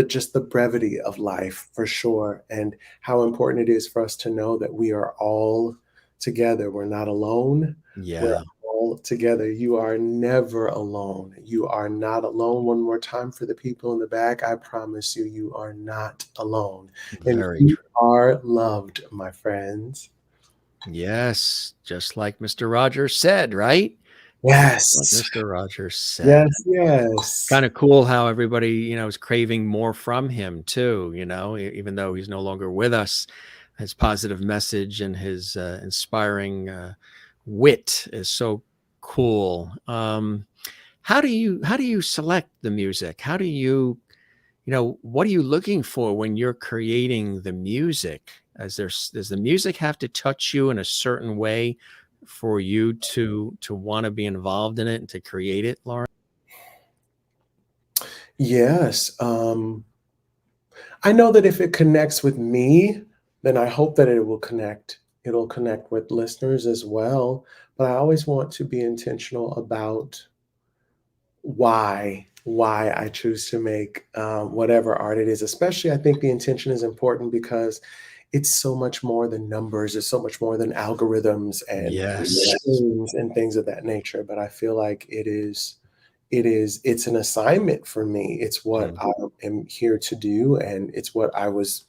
S2: just the brevity of life for sure. And how important it is for us to know that we are all together. We're not alone.
S1: Yeah.
S2: We're all together. You are never alone. You are not alone. One more time for the people in the back. I promise you, you are not alone. And you are loved, my friends.
S1: Yes. Just like Mr. Rogers said, right?
S2: Yes.
S1: Like Mr. Rogers said.
S2: Yes.
S1: Kind of cool how everybody, is craving more from him too, even though he's no longer with us. His positive message and his inspiring wit is so cool. How do you select the music? How do you, what are you looking for when you're creating the music? Does the music have to touch you in a certain way for you to want to be involved in it and to create it, Lauren?
S2: Yes. I know that if it connects with me, then I hope that it will connect. It'll connect with listeners as well. But I always want to be intentional about why I choose to make whatever art it is. Especially, I think the intention is important because it's so much more than numbers. It's so much more than algorithms and and things of that nature. But I feel like it's an assignment for me. It's what I am here to do. And it's what I was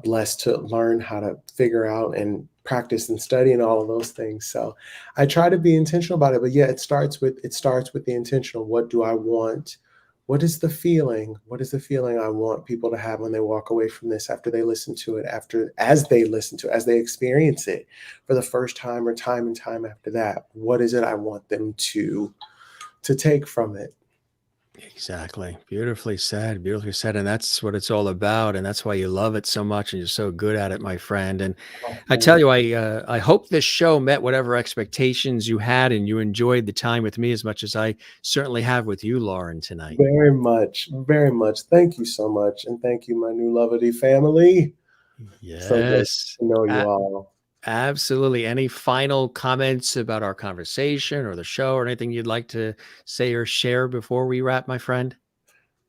S2: blessed to learn how to figure out and practice and study and all of those things. So I try to be intentional about it. But yeah, it starts with the intentional. What do I want? What is the feeling? What is the feeling I want people to have when they walk away from this, after they listen to it, as they experience it for the first time or time and time after that? What is it I want them to take from it?
S1: Exactly. Beautifully said. Beautifully said. And that's what it's all about. And that's why you love it so much and you're so good at it, my friend. And
S2: Oh,
S1: I tell
S2: thanks.
S1: you, I hope this show met whatever expectations you had and you enjoyed the time with me as much as I certainly have with you, Loren, tonight.
S2: Very much, very much. Thank you so much. And thank you, my new Lovity family. So good
S1: Yes.
S2: to know you all.
S1: Absolutely. Any final comments about our conversation or the show or anything you'd like to say or share before we wrap, my friend?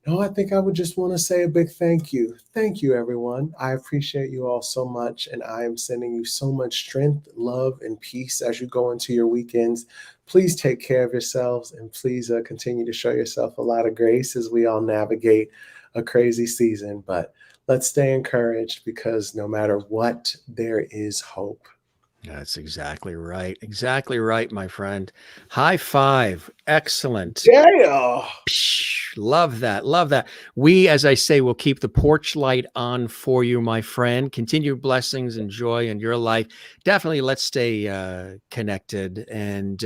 S2: No, I think I would just want to say a big thank you. Thank you, everyone. I appreciate you all so much. And I am sending you so much strength, love, and peace as you go into your weekends. Please take care of yourselves and please continue to show yourself a lot of grace as we all navigate a crazy season. But let's stay encouraged because no matter what, there is hope.
S1: That's exactly right. Exactly right, my friend. High five. Excellent.
S2: Yeah.
S1: Psh, love that. Love that. We, as I say, will keep the porch light on for you, my friend. Continue blessings and joy in your life. Definitely let's stay connected. And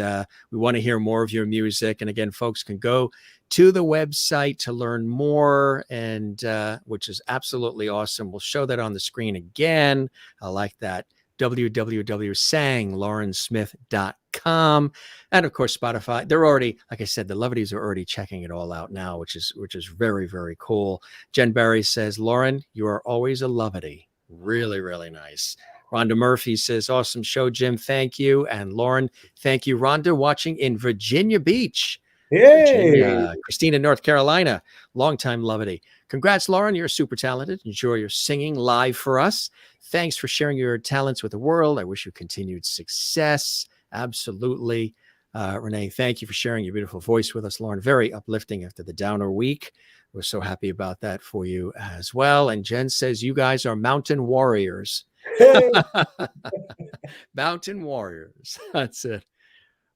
S1: we want to hear more of your music. And again, folks can go to the website to learn more, and which is absolutely awesome. We'll show that on the screen again. I like that. www.sanglorensmith.com, and of course Spotify. They're already, like I said, the Lovities are already checking it all out now, which is very, very cool. Jen Berry says, Loren, you are always a Lovity. Really, really nice. Rhonda Murphy says, awesome show, Jim. Thank you. And Loren, thank you. Rhonda, watching in Virginia Beach,
S2: Yay.
S1: Virginia. Christina, North Carolina, longtime Lovity. Congrats, Loren. You're super talented. Enjoy your singing live for us. Thanks for sharing your talents with the world. I wish you continued success. Absolutely. Renee, thank you for sharing your beautiful voice with us, Loren. Very uplifting after the downer week. We're so happy about that for you as well. And Jen says, you guys are mountain warriors.
S2: Hey.
S1: Mountain warriors. That's it.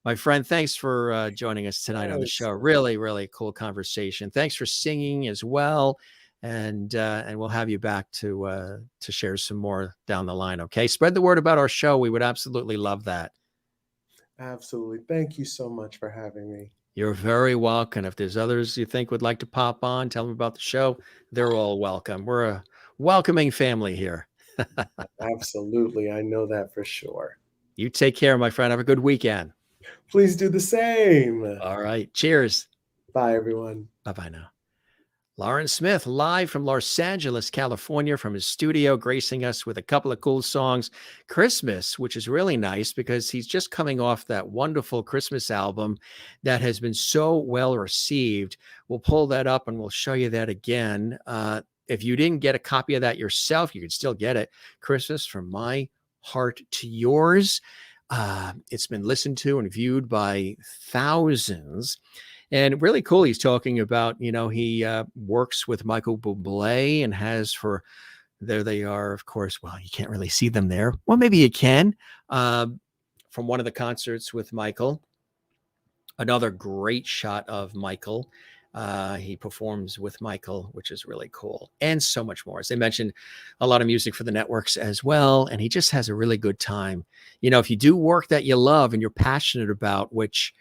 S1: My friend, thanks for joining us tonight on the show. Really, really cool conversation. Thanks for singing as well. And we'll have you back to share some more down the line. Okay. Spread the word about our show. We would absolutely love that.
S2: Absolutely. Thank you so much for having me.
S1: You're very welcome. If there's others you think would like to pop on, tell them about the show. They're all welcome. We're a welcoming family here.
S2: Absolutely. I know that for sure.
S1: You take care, my friend. Have a good weekend.
S2: Please do the same.
S1: All right. Cheers.
S2: Bye, everyone.
S1: Bye-bye now. Loren Smith, live from Los Angeles, California, from his studio, gracing us with a couple of cool songs. Christmas, which is really nice because he's just coming off that wonderful Christmas album that has been so well received. We'll pull that up and we'll show you that again. If you didn't get a copy of that yourself, you could still get it. Christmas from My Heart to Yours. It's been listened to and viewed by thousands. And really cool. He's talking about, he works with Michael Bublé and has for, there they are, of course. Well, you can't really see them there. Well, maybe you can. From one of the concerts with Michael. Another great shot of Michael. He performs with Michael, which is really cool. And so much more. As they mentioned, a lot of music for the networks as well. And he just has a really good time. If you do work that you love and you're passionate about, which,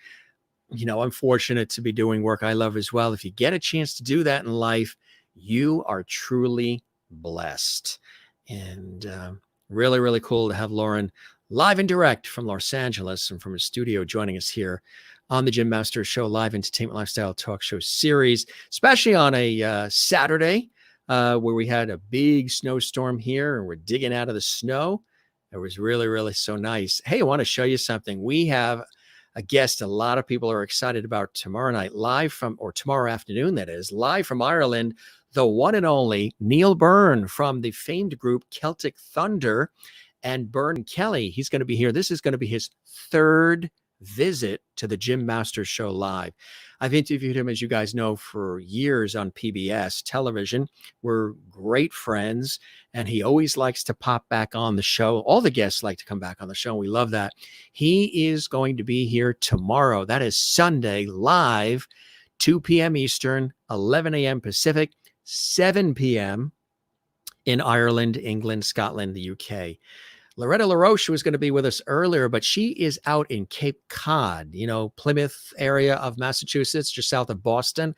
S1: I'm fortunate to be doing work I love as well. If you get a chance to do that in life, you are truly blessed. And really, really cool to have Loren live and direct from Los Angeles and from his studio joining us here on the Jim Masters Show live entertainment lifestyle talk show series, especially on a Saturday where we had a big snowstorm here and we're digging out of the snow. It was really, really so nice. Hey, I want to show you something. We have a guest a lot of people are excited about tomorrow night, tomorrow afternoon, that is, live from Ireland, the one and only Neil Byrne from the famed group Celtic Thunder, and Byrne Kelly. He's going to be here. This is going to be his third visit to the Jim Masters Show live. I've interviewed him, as you guys know, for years on PBS television. We're great friends, and he always likes to pop back on the show. All the guests like to come back on the show, and we love that. He is going to be here tomorrow. That is Sunday, live, 2 p.m. Eastern, 11 a.m. Pacific, 7 p.m. in Ireland, England, Scotland, the UK. Loretta LaRoche was going to be with us earlier, but she is out in Cape Cod, Plymouth area of Massachusetts, just south of Boston.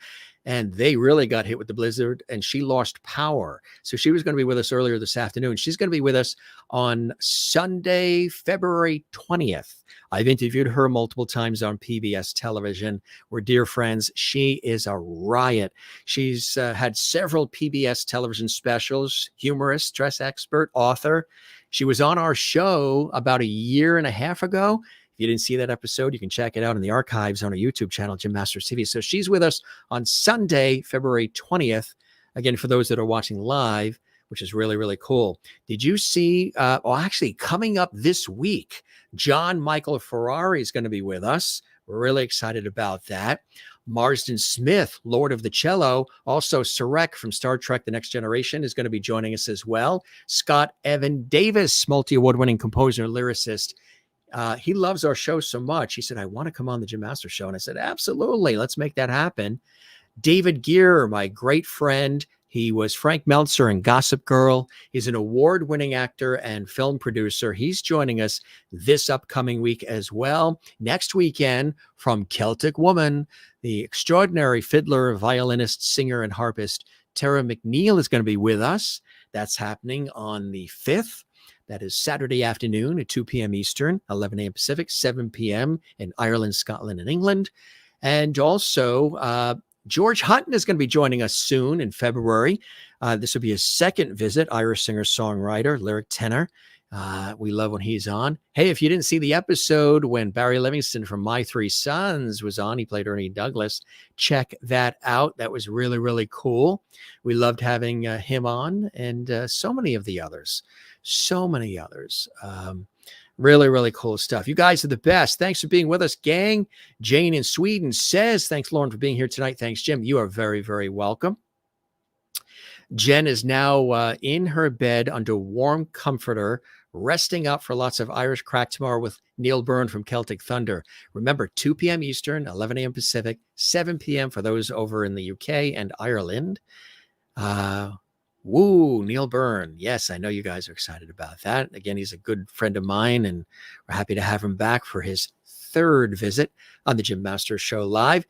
S1: and they really got hit with the blizzard, and she lost power. So she was going to be with us earlier this afternoon. She's going to be with us on Sunday, February 20th. I've interviewed her multiple times on PBS television. We're dear friends. She is a riot. She's had several PBS television specials, humorist, stress expert, author. She was on our show about a year and a half ago. If you didn't see that episode, you can check it out in the archives on our YouTube channel, Jim Masters TV. So she's with us on Sunday, February 20th. Again, for those that are watching live, which is really, really cool. Did you see, actually coming up this week, John Michael Ferrari is going to be with us. We're really excited about that. Marsden Smith, Lord of the Cello, also Sarek from Star Trek The Next Generation, is going to be joining us as well. Scott Evan Davis, multi-award-winning composer and lyricist. He loves our show so much. He said, I want to come on the Jim Masters show. And I said, absolutely. Let's make that happen. David Gear, my great friend. He was Frank Meltzer in Gossip Girl. He's an award-winning actor and film producer. He's joining us this upcoming week as well. Next weekend, from Celtic Woman, the extraordinary fiddler, violinist, singer, and harpist Tara McNeil is going to be with us. That's happening on the 5th. That is Saturday afternoon at 2 p.m. Eastern, 11 a.m. Pacific, 7 p.m. in Ireland, Scotland, and England. And also, George Hutton is going to be joining us soon in February. This will be his second visit, Irish singer-songwriter, lyric tenor. We love when he's on. Hey, if you didn't see the episode when Barry Livingston from My Three Sons was on, he played Ernie Douglas. Check that out. That was really, really cool. We loved having him on, and so many of the others. So many others. Really, really cool stuff. You guys are the best. Thanks for being with us, gang. Jane in Sweden says, thanks, Loren, for being here tonight. Thanks, Jim. You are very, very welcome. Jen is now in her bed under warm comforter, resting up for lots of Irish crack tomorrow with Neil Byrne from Celtic Thunder. Remember, 2 p.m. Eastern, 11 a.m. Pacific, 7 p.m. for those over in the UK and Ireland. Woo, Neil Byrne. Yes, I know you guys are excited about that. Again, he's a good friend of mine, and we're happy to have him back for his third visit on the Jim Masters Show Live.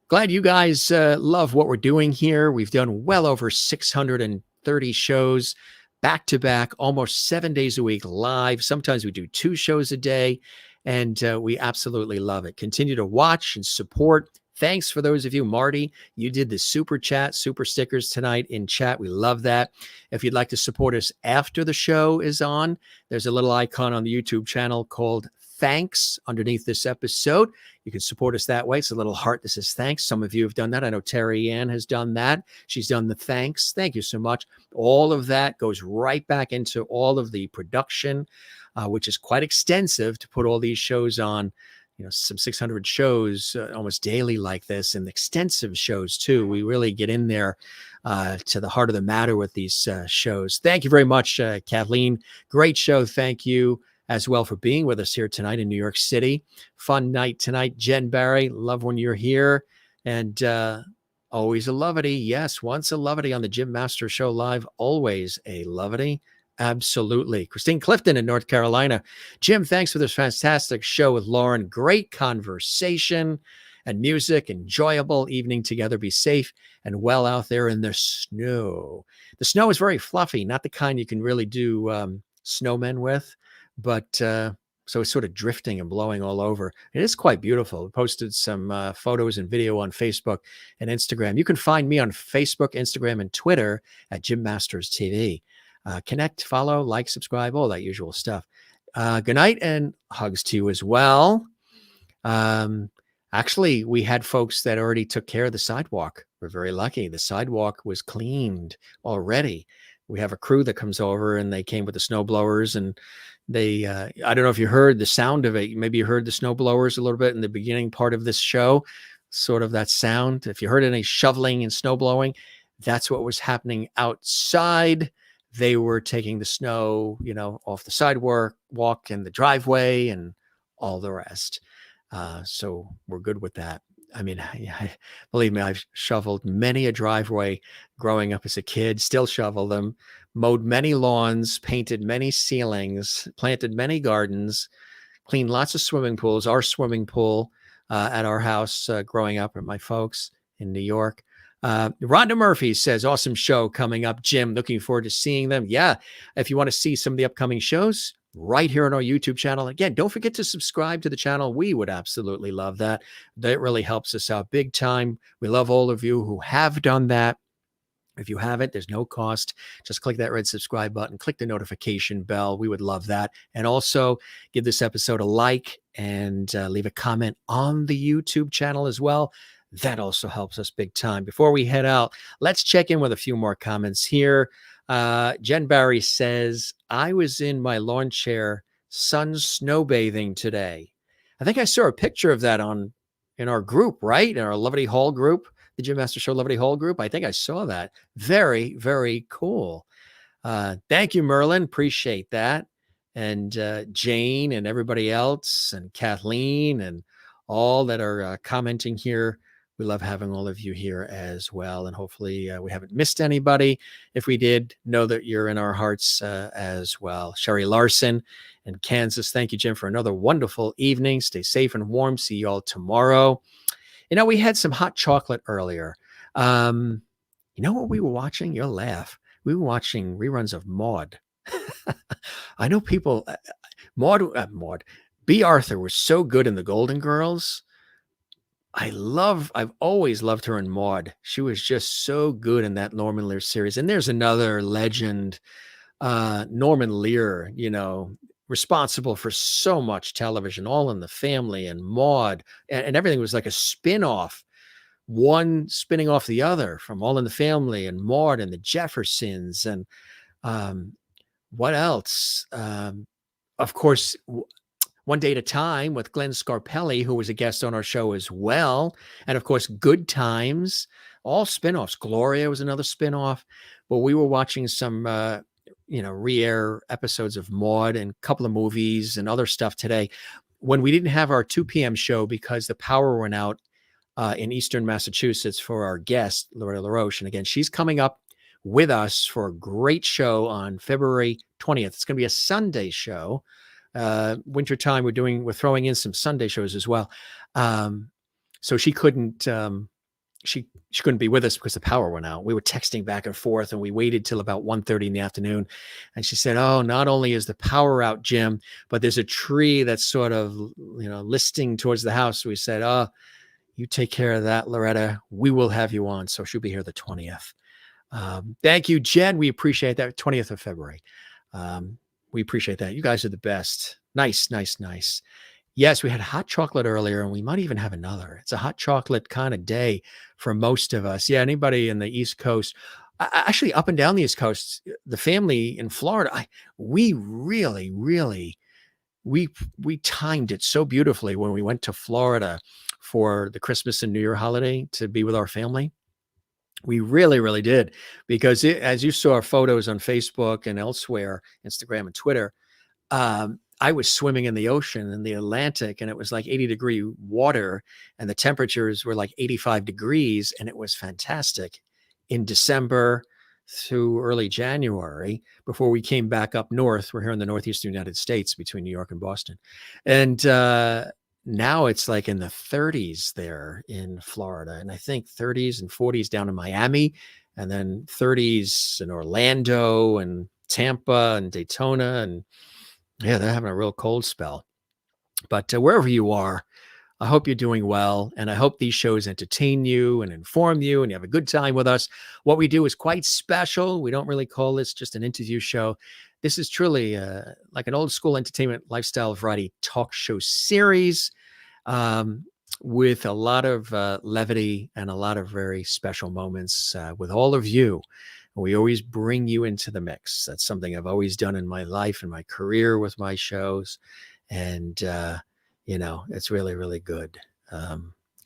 S1: Glad you guys love what we're doing here. We've done well over 630 shows back to back, almost 7 days a week live. Sometimes we do 2 shows a day, and we absolutely love it. Continue to watch and support. Thanks for those of you. Marty, you did the super chat, super stickers tonight in chat. We love that. If you'd like to support us after the show is on, there's a little icon on the YouTube channel called Thanks underneath this episode. You can support us that way. It's a little heart that says thanks. Some of you have done that. I know Terry Ann has done that. She's done the thanks. Thank you so much. All of that goes right back into all of the production, which is quite extensive to put all these shows on. You know, some 600 shows almost daily like this, and extensive shows too. We really get in there to the heart of the matter with these shows. Thank you very much, Kathleen. Great show. Thank you as well for being with us here tonight in New York City. Fun night tonight. Jen Barry, love when you're here. And always a lovety. Yes, once a lovety on the Jim Masters Show Live. Always a lovety. Absolutely. Christine Clifton in North Carolina. Jim, thanks for this fantastic show with Loren. Great conversation and music. Enjoyable evening together. Be safe and well out there in the snow. The snow is very fluffy, not the kind you can really do snowmen with, but so it's sort of drifting and blowing all over. It is quite beautiful. I posted some photos and video on Facebook and Instagram. You can find me on Facebook, Instagram, and Twitter at Jim Masters TV. Connect, follow, like, subscribe, all that usual stuff. Good night and hugs to you as well. Actually, we had folks that already took care of the sidewalk. We're very lucky. The sidewalk was cleaned already. We have a crew that comes over, and they came with the snow blowers, and they, I don't know if you heard the sound of it. Maybe you heard the snow blowers a little bit in the beginning part of this show, sort of that sound. If you heard any shoveling and snow blowing, that's what was happening outside. They were taking the snow, you know, off the sidewalk, walk in the driveway, and all the rest. So we're good with that. I mean, believe me, I've shoveled many a driveway growing up as a kid, still shovel them, mowed many lawns, painted many ceilings, planted many gardens, cleaned lots of swimming pools. Our swimming pool at our house growing up at my folks in New York Rhonda Murphy says, awesome show coming up, Jim. Looking forward to seeing them. Yeah. If you want to see some of the upcoming shows, right here on our YouTube channel. Again, don't forget to subscribe to the channel. We would absolutely love that. That really helps us out big time. We love all of you who have done that. If you haven't, there's no cost. Just click that red subscribe button, click the notification bell. We would love that. And also give this episode a like and leave a comment on the YouTube channel as well. That also helps us big time. Before we head out, let's check in with a few more comments here. Jen Barry says, I was in my lawn chair sun snowbathing today. I think I saw a picture of that in our group, right? In our Levity Hall group, the Jim Master Show Levity Hall group. I think I saw that. Very, very cool. Thank you, Merlin. Appreciate that. And Jane and everybody else and Kathleen and all that are commenting here. We love having all of you here as well. And hopefully we haven't missed anybody. If we did, know that you're in our hearts as well. Sherry Larson in Kansas. Thank you, Jim, for another wonderful evening. Stay safe and warm. See you all tomorrow. You know, we had some hot chocolate earlier. You know what we were watching? You'll laugh. We were watching reruns of Maude. I know people, Maude, B. Arthur was so good in The Golden Girls. I've always loved her in Maude. She was just so good in that Norman Lear series. And there's another legend, Norman Lear, you know, responsible for so much television, All in the Family and Maude, and everything was like a spin-off, one spinning off the other, from All in the Family and Maude and the Jeffersons. And what else? Of course, One Day at a Time with Glenn Scarpelli, who was a guest on our show as well. And of course, Good Times, all spin-offs. Gloria was another spin-off. But we were watching some, re-air episodes of Maude and a couple of movies and other stuff today when we didn't have our 2 p.m. show because the power went out in Eastern Massachusetts for our guest, Loretta LaRoche. And again, she's coming up with us for a great show on February 20th. It's going to be a Sunday show. Wintertime, we're throwing in some Sunday shows as well. So she couldn't she couldn't be with us because the power went out. We were texting back and forth and we waited till about 1:30 in the afternoon. And she said, oh, not only is the power out, Jim, but there's a tree that's sort of, listing towards the house. So we said, oh, you take care of that, Loretta. We will have you on. So she'll be here the 20th. Thank you, Jen. We appreciate that. 20th of February. We appreciate that. You guys are the best. Nice, nice, nice. Yes, we had hot chocolate earlier, and we might even have another. It's a hot chocolate kind of day for most of us. Yeah, anybody in the East Coast, actually up and down the East Coast, the family in Florida, we really, really, we timed it so beautifully when we went to Florida for the Christmas and New Year holiday to be with our family. We really, really did, because as you saw our photos on Facebook and elsewhere, Instagram and Twitter, I was swimming in the ocean in the Atlantic, and it was like 80-degree water, and the temperatures were like 85 degrees, and it was fantastic in December through early January before we came back up north. We're here in the Northeastern United States between New York and Boston. And now it's like in the 30s there in Florida, and I think 30s and 40s down in Miami, and then 30s in Orlando and Tampa and Daytona. And yeah, they're having a real cold spell. But wherever you are, I hope you're doing well. And I hope these shows entertain you and inform you and you have a good time with us. What we do is quite special. We don't really call this just an interview show. This is truly like an old school entertainment lifestyle variety talk show series with a lot of levity and a lot of very special moments with all of you. We always bring you into the mix. That's something I've always done in my life and my career with my shows. And, it's really, really good.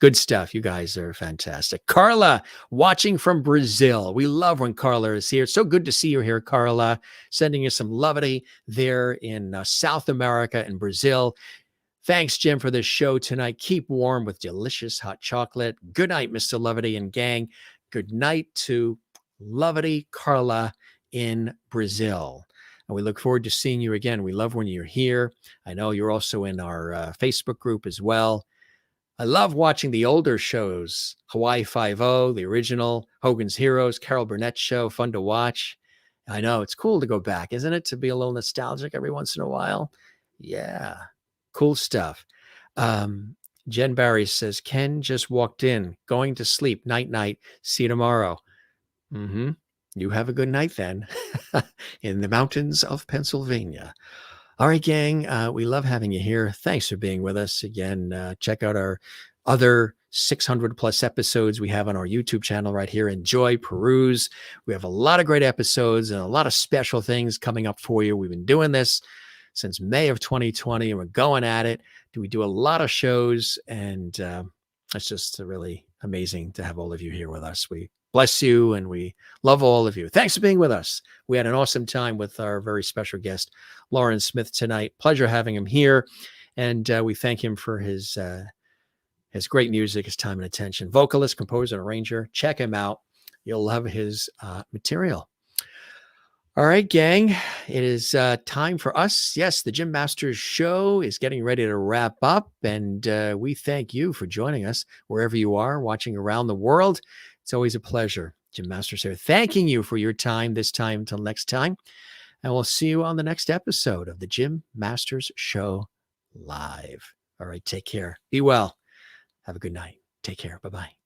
S1: Good stuff. You guys are fantastic. Carla, watching from Brazil. We love when Carla is here. It's so good to see you here, Carla. Sending you some levity there in South America and Brazil. Thanks, Jim, for this show tonight. Keep warm with delicious hot chocolate. Good night, Mr. Levity and gang. Good night to Levity Carla in Brazil. And we look forward to seeing you again. We love when you're here. I know you're also in our Facebook group as well. I love watching the older shows, Hawaii Five-0, the original, Hogan's Heroes, Carol Burnett's show, fun to watch. I know, it's cool to go back, isn't it? To be a little nostalgic every once in a while. Yeah, cool stuff. Jen Barry says, Ken just walked in, going to sleep, night, night, see you tomorrow. You have a good night then in the mountains of Pennsylvania. All right, gang, we love having you here. Thanks for being with us. Again, check out our other 600 plus episodes we have on our YouTube channel right here. Enjoy, peruse. We have a lot of great episodes and a lot of special things coming up for you. We've been doing this since May of 2020, and we're going at it. We do a lot of shows, and it's just really amazing to have all of you here with us. We bless you, and we love all of you. Thanks for being with us. We had an awesome time with our very special guest, Loren Smith, tonight. Pleasure having him here, and we thank him for his great music, his time and attention. Vocalist, composer, and arranger. Check him out. You'll love his material. All right, gang, it is time for us. Yes, the Jim Masters Show is getting ready to wrap up, and we thank you for joining us wherever you are, watching around the world. It's always a pleasure. Jim Masters here, thanking you for your time this time until next time, and we'll see you on the next episode of the Jim Masters Show Live. All right, take care. Be well. Have a good night. Take care. Bye-bye.